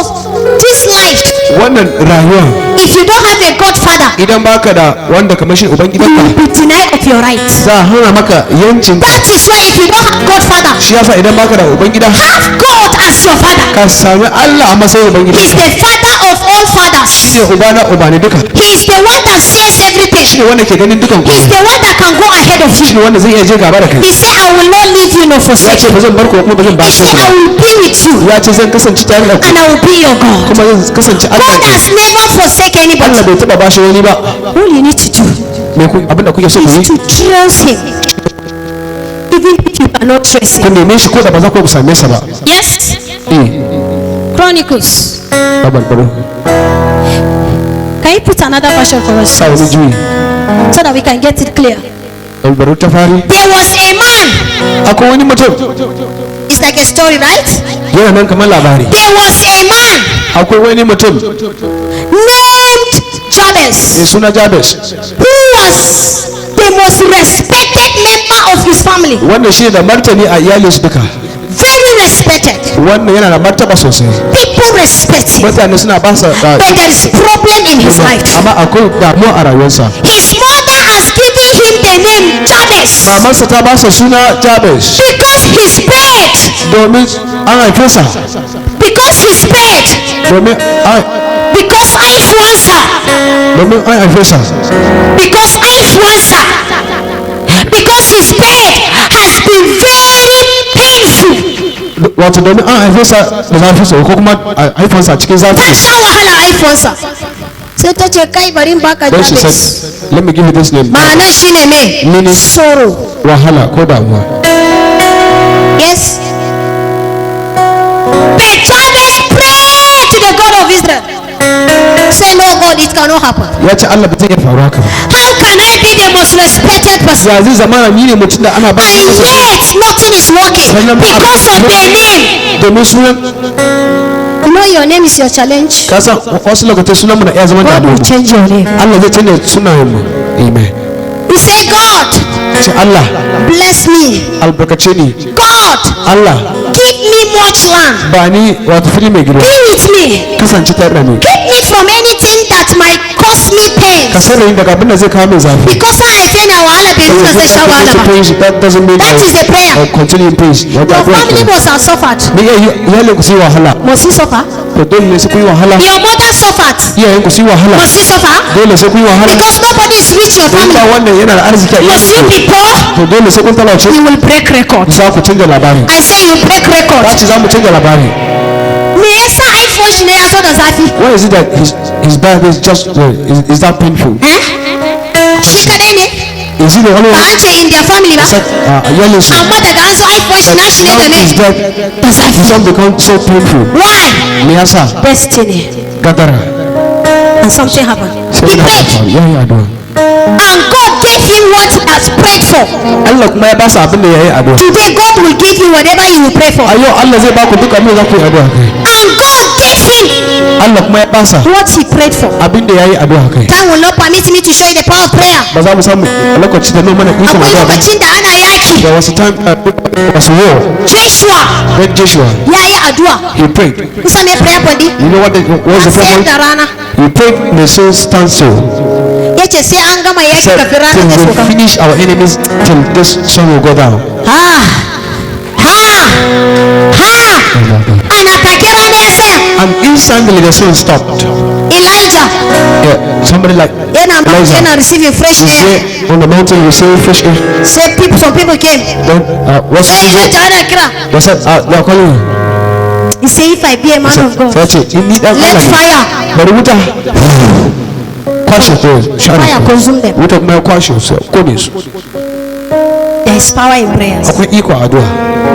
this life, Wannan rayuwa if you don't have a godfather, idan baka da wanda kamar shi you ubangidanka will be denied of your rights. za a hana maka yancin. That is why if you don't have godfather, Shi yasa idan baka da ubangida have God as your father. ka sami Allah a matsayin ubangida. He is the father of all fathers. Shi ne uba na uba ne duka. He is the one that sees Shi everything. ne wanda ke ganin dukan He is ku. the one that can go ahead of Shi you. ne wanda zai iya je gaba da kai. He said, I will not leave you nor Ya forsake ce you. ba zan bar ku kuma ba zan He bashe said, ku. I will be with you Ya ce zan kasance tare da ku and I will be your God. kuma zan kasance Allah God ne. has never forsaken Allah anybody. bai taba bashe wani ba. All you need to do Me ku abinda kuke so ku is yi to trust him. Even if you cannot trace ku him. neme shi ko da ba za ku same sa ba. Yes. Chronicles. Ba barbaro. Can you put another version for us Sa wani juyi. so that we can get it clear? Barbaro ta fari. There was a man. Akwai wani mutum It's like a story, right? yana nan kamar labari. There was a man Akwai wani mutum named Jabez mai suna Jabez who was the most respected member of his family. wanda shi da martani a iyalinsu duka. Very respected. Wannan yana da martaba sosai. People respect him. Mutane suna ba sa But there is problem in his life. amma akwai damuwa a rayuwarsa. His mother has given him the name Jabez Mamansa ta ba sa suna Jabez because he's paid. domin an haife sa. Because he's paid. Domin an Because haifuwansa. haife sa. Because haifuwansa. Because his paid has been very painful. Wato domin an haife sa da zafi sa ko kuma haifansa cikin Ta zafi. sha wahala haifuwansa. Sai ta ce kai bari in baka Then she Jabez. said, let me give you this name. Ma'anar shi ne me? Meaning Sorrow. wahala ko damuwa. Yes. But Jabez prayed to the God of Israel. Say no God, it cannot happen. Ya ce Allah ba zai iya faru haka ba. How can I be the most respected person? Ya zai zama ni ne mutum da ana ba And yet nothing is working because of the name. domin sunan You know your name is your challenge. ka san wasu lokacin sunan mu na iya zama God damuwa. will change your name. Allah zai canja sunayen mu. Amen. You say God, Ce Allah bless me. albarkace ni. God, Allah give me much land. ba ni wato fili mai girma. Be with me. Kasance tare da ni. Keep me from anything that might cause me pain. pains. ka saurayin daga abin da zai kawo min zafi. Because I haife ni a wahala bai nuna zai sha wahala ba. That doesn't mean That is the prayer. continue praise. Your family must have suffered. Ni iyalin ku su yi wahala. Must you suffer? To dole ne su ku yi wahala. Your mother suffered. Iyayen ku su yi wahala. Must you suffer? Dole sai ku yi wahala. Because nobody is rich your Don ba family. wannan yana da arziki a Must you iyalin be ku. poor? To dole sai kun talauce. You will break record. Za ku canza labari. I say you break record. Za za mu canza labari. Me yasa iPhone shi ne ya zo da zafi? Why is it that his back is just is that painful? Shi kadai ne? Is it the only Ba one? an ce in their family ba? Iyalin su. Amma daga an zo iPhone shi na shi ne da Now me? his back Da zafi. his son become so painful. Why? Me yasa Destiny. gadara. And something happened. Sai He na prayed. faru. Ya yi addu'a. And God gave him what he has prayed for. Allah kuma ya ba su abin da ya yi addu'a. Today God will give you whatever you will pray for. A yau Allah zai ba ku duk abin da za ku yi addu'a kai. And God gave him Allah kuma ya ba sa what he prayed for. abin da ya yi addu'a kai. Time will not permit me to show you the power of prayer. Ba za mu samu lokaci da noma na ikon Akwai addu'a ba. lokacin da ana yaki. There was a time was a war. Joshua When Joshua ya yi addu'a. he prayed. Kusa me prayer body? You know what was the A sayar prayer? da rana. He prayed the soul stand still. Ya ce sai an gama yaki Said kafin rana till ta we soka. finish our enemies till this sun will go down. Ha! Ana take rana ya tsaya. And instantly the sun stopped. Elijah Yeah, somebody like yana Elijah receiving fresh is air. there on the mountain you see fresh air. Sai some people came. Then what's Sai Elijah ana kira. they said they are calling you. He say if I be a man of God, Sai ce in ni dan let Allah ne. fire Bari wuta kwashe ko share fire consume them. wuta kuma ya kwashe su kone su. There is power in prayers. Akwai iko a addu'a.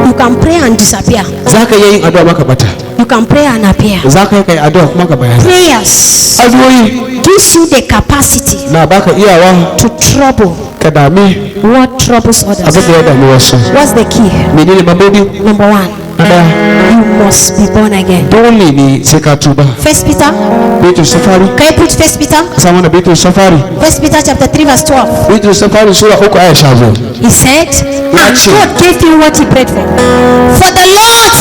You can pray and disappear. Za ka iya yin addu'a maka bata. You can pray and appear. Za ka yi kai addu'a kuma ka bayani. Prayers Addu'o'i gives you the capacity na baka iyawa to trouble ka dami what troubles others. abin da ya dami wasu. What's the key? Menene mabuɗi? Number one, Na ɗaya you must be born again. dole ne sai ka tuba. First Peter, Bitrus Safari. can you put First Peter? Ka samu na Bitrus Safari. First Peter chapter 3 verse 12. Bitrus Safari sura 3 aya 12. He said, and God gave him what he prayed for. For the Lord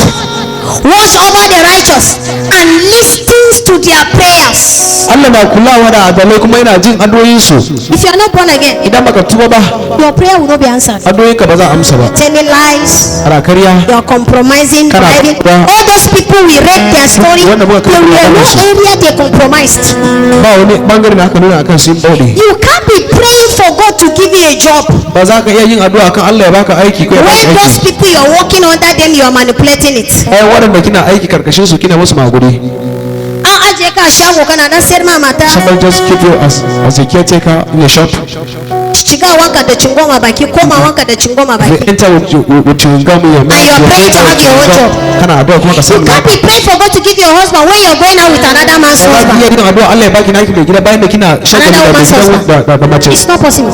watch over the righteous and listens to their prayers. Allah na kulawa da adalai kuma yana jin addu'o'insu. If you are not born again, Idan baka tuba ba, your prayer will not be answered. addu'o'inka ba za a amsa ba. Telling lies, Ana karya. you are compromising, Kana driving. ba- All those people we read their story, Wanda muka there karanta were no labarinsu. area they compromised. Ba wani bangare da aka nuna akan sun bauɗe. You can't be praying for God to give you a job. Ba za ka iya yin addu'a kan Allah ya baka aiki ko ya baka When those aiki. people you are working under them, you are manipulating it. Ai waɗanda kina aiki karkashin su kina musu maguri. An ajiye ka a shago kana dan sayar ma mata Somebody just keep you as a caretaker in a shop. shigawanka da cingoma baki komawanka da cingoma They baki. enter with chewing gum in your mouth. And you are praying to have your own job. Kana addu'a kuma ka You samu can't naka. be praying for God to give you a husband when you're going out with another man's Ba za ki husband. iya yin addu'a Allah ya baki naki mai gida bayan da kina shagali da mai gidan da mace. It's not possible.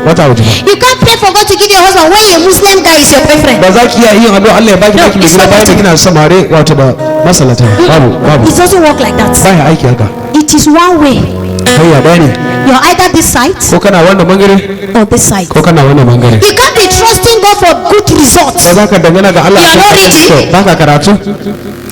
Wata waje ba. You can't pray for God to give you a husband when a Muslim guy is your boyfriend. Ba za ki iya yin addu'a Allah ya baki naki mai gida bayan da kina samare wato da masalata. Babu. It doesn't work like that. Baya aiki haka. It is one way. Kai ya ɗaya ne. You're either this side Ko kana wannan bangare or this side. ko kana wannan bangare. You can't be trusting God for good results. Ba za ka dangana ga Allah You are not ready. ba ka karatu.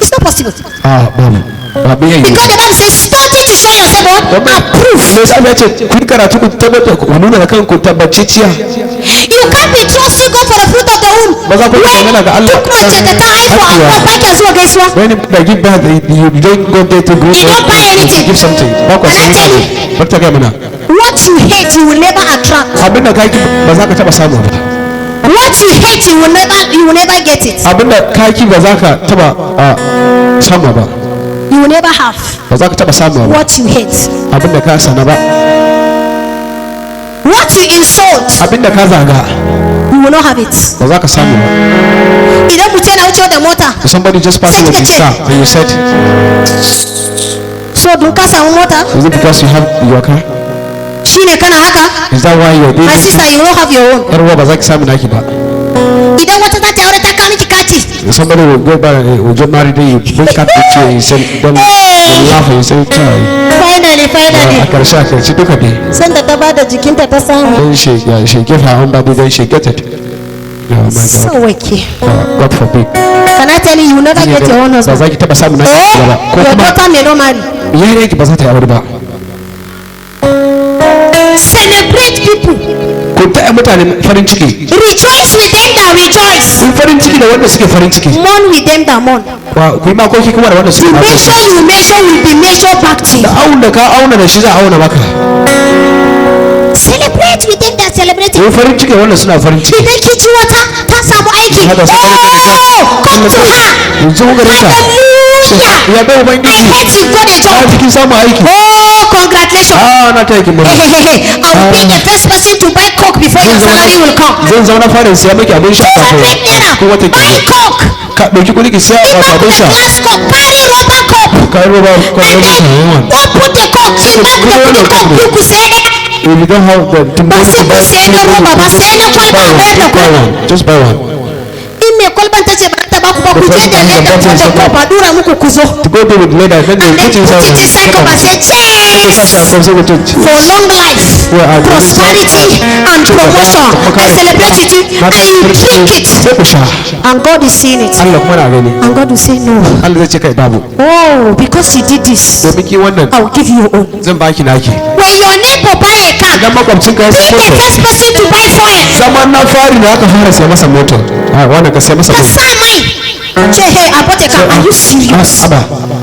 It's not possible. Babu. Ba bai yi. Because the Bible says, study to show yourself what? Approve. Me yasa ya ce ku yi karatu ku tabbata ku nuna da kanku tabbaciciya. You can't be trusting God for the fruit of the womb. Ba za ku yi dangana ga Allah. Duk mace da ta haihu a baki zuwa gaisuwa. When they give birth, you don't go there to greet You don't buy anything. give something. Ba ku And I san tell you, ba ta ga mana. what you hate, you will never attract. Abinda ka ki ba za ka taba samu ba. What you hate, you will never get it. Abinda ka ki ba za ka taba samu ba. You will never have Ba za ka taba samu ba. what you hate. Abinda ka sana ba. What you insult, Abinda ka zaga you will not have it. ba za ka samu ba. Idan mutum yana wucewa da mota, Somebody just passing with his car and you said, so don ka samu mota, is it because you have your car? shine kana haka. Is that why you're doing My this? sister, you will not have your own. Yar uwa ba za ki samu naki ba. Idan wata za ta aure ta kawo miki kati, Somebody will go by, will get married, you bring cat picture, and you say, then you laugh and you say, try. finally, A karshe duka dai. sanda ta bada jikinta ta samu. Then she give her own body, then she get it. Oh my God. Sauwake. God forbid. Can I tell you, you will never get your own Ba husband. za ki taba samu naki ba. Oh, Ko your kuma daughter may not marry. yayin ki ba za ta yi aure ba. ku taya mutane farin ciki, Rejoice with them that rejoice. ku farin ciki da wanda suke farin ciki, Mourn with them that mourn. ku yi makoki kuma da wanda suke The makoki. measure you measure will be measured back to Da you. auna da ka auna da shi za a auna maka. Celebrate with them that celebrate. Ku yi farin ciki da wanda suna farin ciki. Idan ki ji wata ta samu aiki, Hada su kare kare. come to her. Yanzu gare ta. Hallelujah. Ya bai I ubangiji. heard you got a A job. cikin samun aiki. Oh, congratulations. Na ta yake murna. I will be the first person to buy coke before your salary will come. Zan zauna fara in siya maki abin sha kafin 200 naira. ko wata Buy ke. coke. Ka ɗauki kuɗi ki siya abin sha. Glass coke. Carry rubber cup. Ka yi roba And kwanan then sha yawan. go put the coke. In back the coke you could say. If you don't have the Ba sai ku sai na roba ba, sai na kwalba a bayar da kwalba. Just buy one. In mai kwalban ta ce ba ta ba ku ba, ku je da leda ko da kwalba dura muku ku zo. To go to with leather, then they And then put put it inside cup and say cheers for long life, prosperity and promotion. I celebrate with you and you drink it. Sai ku sha. And God is seeing it. Allah kuma na gani. And God will say no. Allah zai ce kai babu. Oh, because you did this, Domin ki wannan I will give you your own. zan baki naki. When your neighbor buy a car, Idan makwabcin ka ya be sai the moto. first person to buy fuel. Zaman na fari da aka fara sai masa moto. Wannan ka sai masa Ka moto. sa mai. Say, hey, I bought a car. Are you serious? Aba,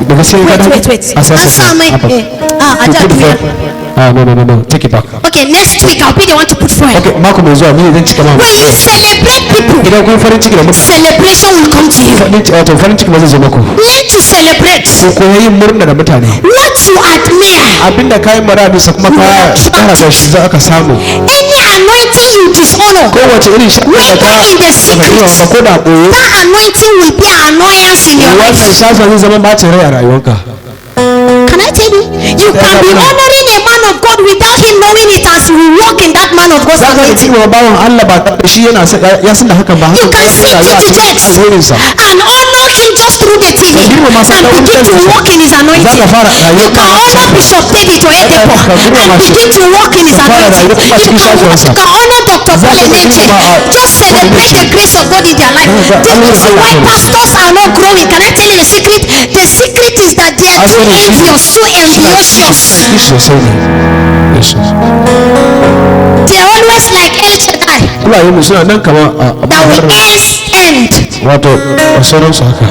daga sai ka Wait. A sai An sa mai. I To just put clear. no, take it back. Okay, next week I'll be the one to put fuel. Okay, mako mai zuwa ni zan cika ma. When you celebrate people, Idan kun farin ciki da mutum, celebration will come to you. farin ciki ba zai zo muku. Learn to celebrate Ku koyi yin murna da mutane. what you admire. Abinda kayan marabisa kuma ka kara da shi za ka samu. Any anointing you dishonor, Kowace irin shaɗa da ka whether in the secret, ba ko da ɓoye. that anointing will be an annoyance in your life. Wannan shafa zai zama bacin rai a rayuwarka. Can I tell you? You can be honoring a man of God without him knowing it as you walk in that man of God's Za ka anointing. yi wa bawan Allah ba da shi yana ya san da hakan ba. You can sit Haka into church alherinsa. and honor him just through the TV and begin to walk in his anointing. Za ka fara You rayuwa. can honor Bishop David Oyedepo and begin to walk in his anointing. You can honor Dr. Boleneche. Just celebrate the grace of God in their life. The reason why pastors are not growing, can I tell you the secret? The secret is that they are too envious, too ambitious. Kishi sosai ne. Yes. They are always like El Shaddai Kulaye mu suna nan kamar a that will end. wato sauransu haka.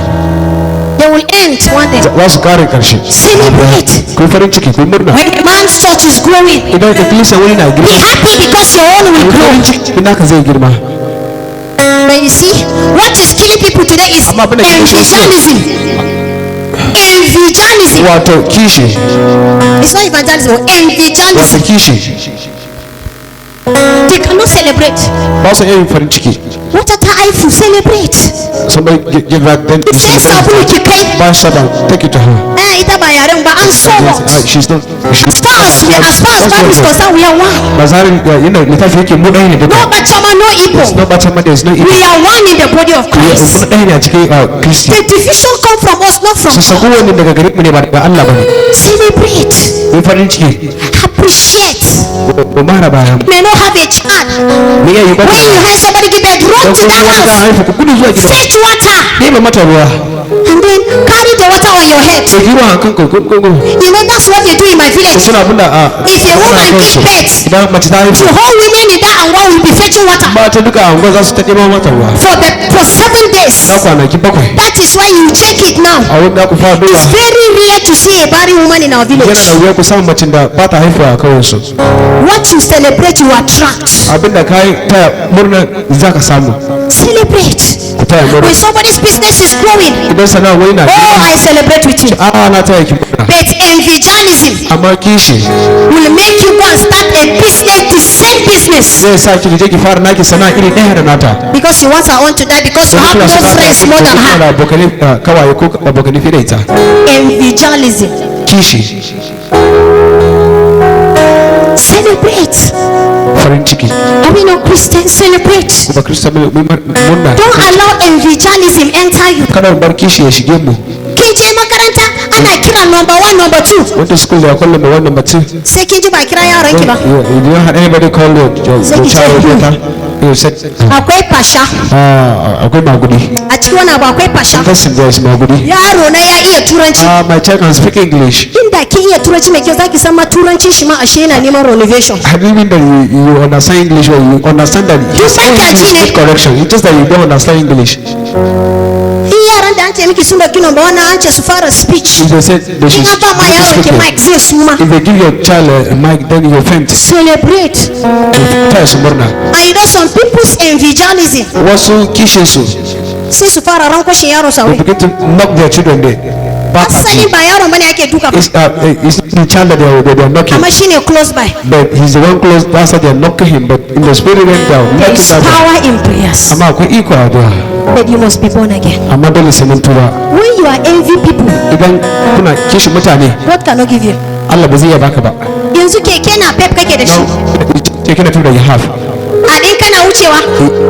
They will end one day. Za su kare karshe. Celebrate. Ku farin ciki ku murna. When a man's church is growing, Idan ikkilisiya wani na be girma. happy because your own will Ku grow. farin ciki idan ka zai girma. But you see, what is killing people today is Amma abin da ke kashe su- evangelism. Evangelism. Wato kishi. It's not evangelism, Wato evangelism. kishi. They cannot celebrate. Ba su iya yin farin ciki. Wata ta haifu celebrate. Somebody give that then you Sai sabulu ki kai. Ba shaban take it to her. Ita ba yaren ba an so what? She's not. As far as God is concerned, we are one. Bazarin yana littafi yake mu ɗaya ne duka. No Bachama, no Igbo. No bata ma there's no We evil. are one in the body of Mu Christ. ɗaya ne a cikin Kristi. The division come from us, not from Su saku wani daga gare mu ne ba daga Allah ba ne. celebrate, Mu farin ciki. appreciate. Mu mara baya. May not have a child. Mu iya yi ba. When you hear somebody give birth, run to Don that kuma wani ta house, haifu ku gudu zuwa gida. fetch water, Ɗeba mata ruwa. and then carry the water on your head. Ɗauki ruwa a kan kogo. You know that's what they do in my village. Suna abinda a. If a woman give birth, Idan mace ta haifu. the whole women in that anguwa will be fetching water Mata duka a unguwa za su ta ɗeba mata ruwa. for 7 days. Na kwanaki 7. That is why you check it now. A wanda ku fara duba. It's very rare to see a barren woman in our Yana village. da wuya ku samu macin da ba ta haifuwa a kauyensu. What you celebrate, you attract. Abinda ka yi taya murna za ka samu. Celebrate. Ku taya murna. When somebody's business is growing, Idan sana'a wani na oh, I celebrate with you. na taya ki murna. But evangelism Amma kishi will make you go and start a business, the same business. zai sa ki je ki fara naki sana'a iri ɗaya da nata. Because you want her own to die because you have no friends more than her. da abokanai kawaye ko abokanai fiye da ita. Evangelism. Kishi Celebrate. farin ciki. Are we not Christians? Celebrate. Kuma Kirista mai murna. Don't allow evangelism enter you. Kada bar kishi ya shige mu. Kin je makaranta ana kira number 1, number 2. Wanda school ya kwallo mai wannan mace. Sai kin ji ba kira yaran ki ba. You don't have anybody call your child daughter. You said, akwai fasha akwai magudi. a cikin wani abu akwai fasha. Person there is magudi. Yaro na ya iya turanci. My child can speak English. Inda kin iya turanci mai kyau zaki san ma turancin shi ma ashe yana neman renovation. I don't mean that you understand English or you understand that he's saying you speak correction. It's just that you don't understand English. In yaran da an ce miki sun dauki number one an ce su fara speech. If they said they should In an ba ma yaro ki mic zai suma. if they give your child a mic, then you faint. Celebrate. Taya su murna. And you know some people's evangelism Wasu kishin su, sai su fara rankwashin yaro sa they wuri. begin to knock their children there. But Asali ba yaron bane ake duka ba. it's the child that they are knocking. Amma shine close by. But he's the one close. That's why they are knocking him. But in the spirit went down. There is Knocking down. power in prayers. Amma akwai iko a addu'a. But you must be born again. Amma dole sai mun tuba. When you are envy people, Idan kuna kishin mutane, God cannot give you. Allah ba zai iya baka ba. Yanzu keke na pep kake da shi. No, take it that you have. A din kana wucewa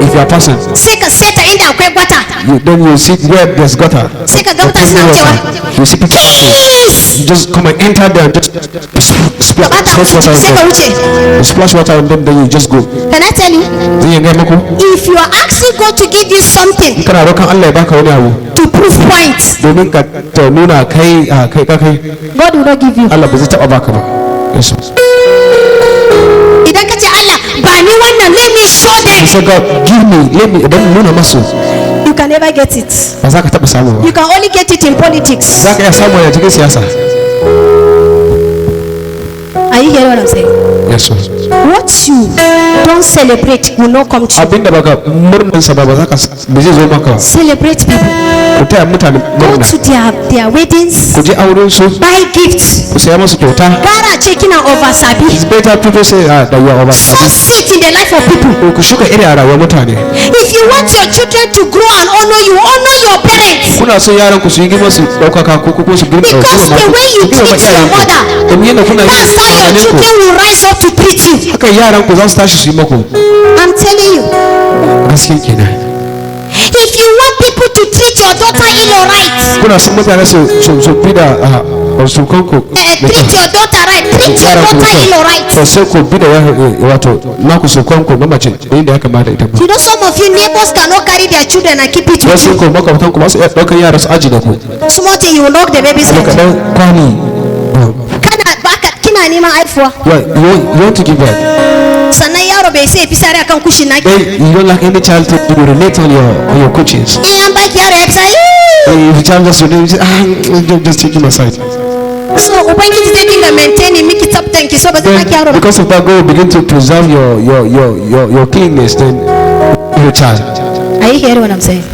If you are passing, sai ka seta inda akwai gwata. then you see where there's gutter. Sai ka ga mutane suna wucewa. You see people passing. You just come and enter there and just Ka bata splash water sai ka on them. wuce. You splash water on them, then you just go. Can I tell you? Zai yi muku? If you are asking God to give you something Kana roƙon Allah ya baka wani abu to prove points, domin ka ta nuna kai God will not give you. Allah ba zai taɓa baka ba. Yes. Idan ka ce Allah ba ni wannan, let me show them. So God, give me, let me, dan nuna masu. You can never get it. Ba za ka taɓa samu ba. You can only get it in politics. Za ka iya samu a cikin siyasa. Are you hearing what I'm saying? Yes, sir. What you don't celebrate will not come to you. Abinda baka murnansa ba za ka ba zai zo maka. Celebrate people. Ku taya mutane Go murna. to their weddings. Ku je auren su, Buy gifts. ku saya musu kyauta. Gara ce kina oversabi. It's better people say that you are over. Sow seed in the life of people. Ku shuka iri a rayuwar mutane. If you want your children to grow and honor you, honor your parents. Kuna son yaran ku su yi girma su ɗaukaka ko su girma Because the way you treat your mother, domin yadda kuna yi that's how your ku children will rise up to treat you. haka yaran ku za su tashi su yi maku I'm telling you. gaskiya kenan. If you want people to treat your daughter-in-law right, Kuna son mutane su bi da surukanku treat your daughter right, treat your daughter-in-law right. to sai ku bi da wato naku surukanku na mace da inda ya kamata ita ba. You know some of you neighbors cannot carry their children and keep it with Wasu you. ku makwabtan ku ba su iya ɗaukar yara su aji da ku. Small thing you will knock the baby's Abu head. kaɗan kwani. Kana baka kina neman haifuwa. You want to give birth. Sannan yaro bai sai fisari akan kushin naki. Then you don't like any child to relate on your coaches. In an baki yaro ya fisari. If the child just just take him aside. So ubangiji zai dinga maintaining miki tsaftan ki so ba zai baki yaro Then, ba. because of that, God will begin to preserve your cleanness. Then your child. Are you hearing what I'm saying?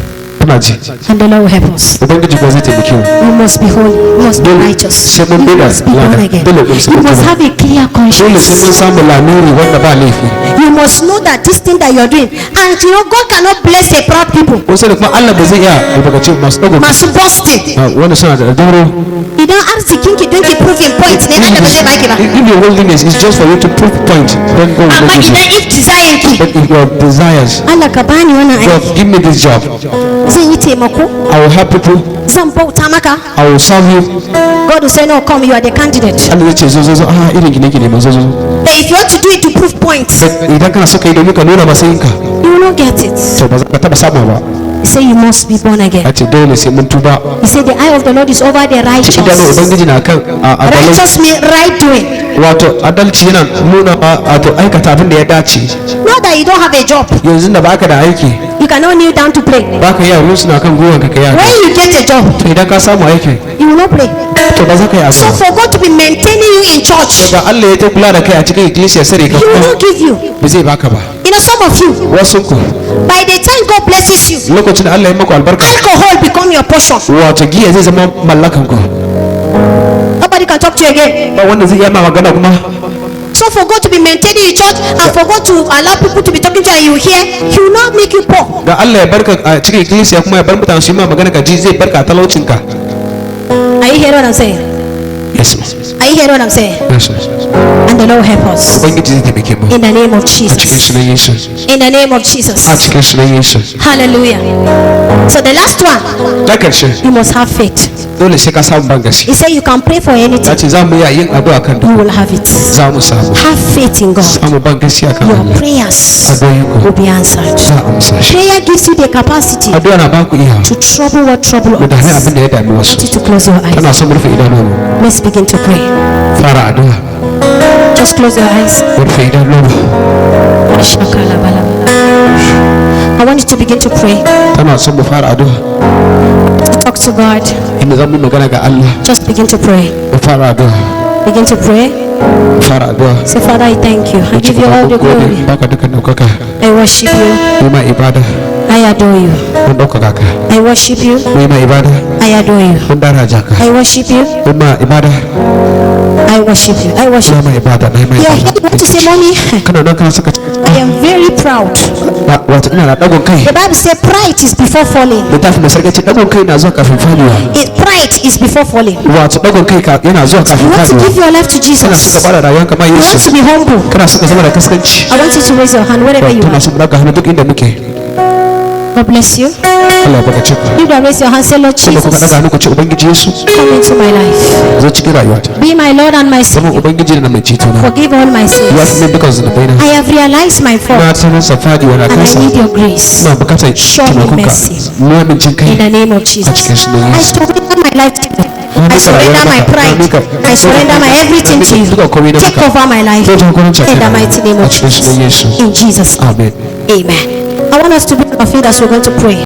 Kuna ji. And the Lord will help us. Ubangiji ba zai taimake mu. You must be holy. You must be righteous. Sai mun You bi da must be born lada. again. Dole mu sai You mun must tuba. have a clear Dole sai mun conscience. samu lamiri wanda ba laifi. You must know that this thing that you're doing, and you know God cannot bless a proud people. Kun sani kuma Allah ba zai iya albarkace masu ɗago. Masu boasting. Wanda suna da dauro. Idan arzikin ki don ki proving point ne Allah ba zai baki ba. If your holiness is just for you to prove point, then God will Amma not give idan you. if desire ki, But if your desires, Allah ka bani wannan God, aiki. give me this job. Zan yi taimako, I will help people. zan bauta maka. I will serve you. God will say no, come, you are the candidate. Allah zai ce zo irin gine ma zo. But if you want to do it to prove points, But idan kana so ka yi domin ka nuna matsayinka, you will not get it. to ba za ka taɓa samu ba. He say you must be born again. A ce dole sai mun tuba. He said the eye of the Lord is over the Idanun righteous. Ubangiji na kan adalci. Righteous means right doing. Wato adalci yana nuna wato aikata abin da ya dace. Not that you don't have a job. Yanzu da baka da aiki, You cannot kneel down to pray. baka yi abin suna kan gwiwanka ka yi When haka. you get a job, To idan ka samu aiki, you will not pray. to ba za ka yi So addu'a. for God to be maintaining you in church, Daga Allah ya ta kula da kai a cikin ikkilisiya sai ka He will not give you. ba zai baka ba. You know, some of you, Wasu ku by the time God blesses you, lokacin da Allah ya maku albarka, alcohol become your portion. wato giya zai zama mallakan ku. Nobody can talk to you again. Ba wanda zai iya ma magana kuma. So for God to be maintaining your church and for God to allow people to be talking to you and you hear, He will not make you poor. Ga Allah ya barka a cikin ikkilisiya kuma ya bar mutane su yi ma magana ka ji zai barka a talaucinka. Are you hearing what I'm saying? Yes, ma'am. Are you hearing what I'm saying? Yes, ma'am. And the Lord help us. Ubangiji zai taimake mu. In the name of A cikin Jesus. sunan Yesu. In the name of Jesus. A cikin sunan Yesu. Hallelujah. So the last one, Na karshe you must have faith. dole sai ka samu ban gaske. He said you can pray for Ya anything, ce za mu iya yin addu'a kan duk you will have it. za mu samu. Have faith in God. Samu ban gaskiya kan Your Allah. prayers Addu'o'inku will be answered. za a amsa shi. Prayer gives you the capacity Addu'a na baku iya to trouble what trouble mu da hanyar others. abin da ya dami I wasu. want you to close your eyes. Kana son mu rufe idanunmu. Let's begin to pray. Fara addu'a. Just close your eyes. Mu rufe idanunmu. I want you to begin to pray. Kana son mu fara addu'a. Talk to God. Inda zan mu magana ga Allah. Just begin to pray. Mu fara addu'a. Begin to pray. Mu fara addu'a. Say, Father, I thank you. I Mu ci give you all the gaba gode glory. baka dukkan ɗaukaka. I worship you. Mu ma ibada. I adore you. Mun ɗaukaka ka. I worship you. Mu ma ibada. I adore you. Mun daraja ka. I worship you. Mu ma ibada. I worship you. I worship Mu ma ibada. Na ma you. You're here ibada. to say, Mommy, Kana nan kana saka I am very proud. wato ina da ɗagon kai. The Bible says pride is before falling. Littafin da sarki ce ɗagon kai na zuwa kafin faduwa. Pride is before falling. Wato ɗagon kai yana zuwa You kafin want to faduwa. give your life to Kana Jesus. suka bada rayuwanka ma You want to Yesu. be humble. Kana suka zama da kaskanci. I want you to raise your hand wherever you Tana are. su daga hannu duk inda muke. God bless you. Allah ya baka ce ku. You can raise your hand. Say, Lord Kuma kuka Jesus, daga hannu ku ce Ubangiji Yesu come into my life. zo cikin rayuwata. Be my Lord and my Zama Savior. Ubangiji da mai ceto na. Forgive all my Ya fi sins. min dukkan zunubaina. I have realized my fault Na sanar sa fadiwa na and I kansa. need your grace. Ina bukatar Show me taimakonka. mercy. Nuna min jin In kai. the name of Jesus. cikin sunan I Yesu. surrender my life to you. I surrender my pride. I surrender my everything to you. Take over my life. In the mighty name of Jesus. In Jesus' name. Amen. Amen. I want us to be on our feet as we're going to pray.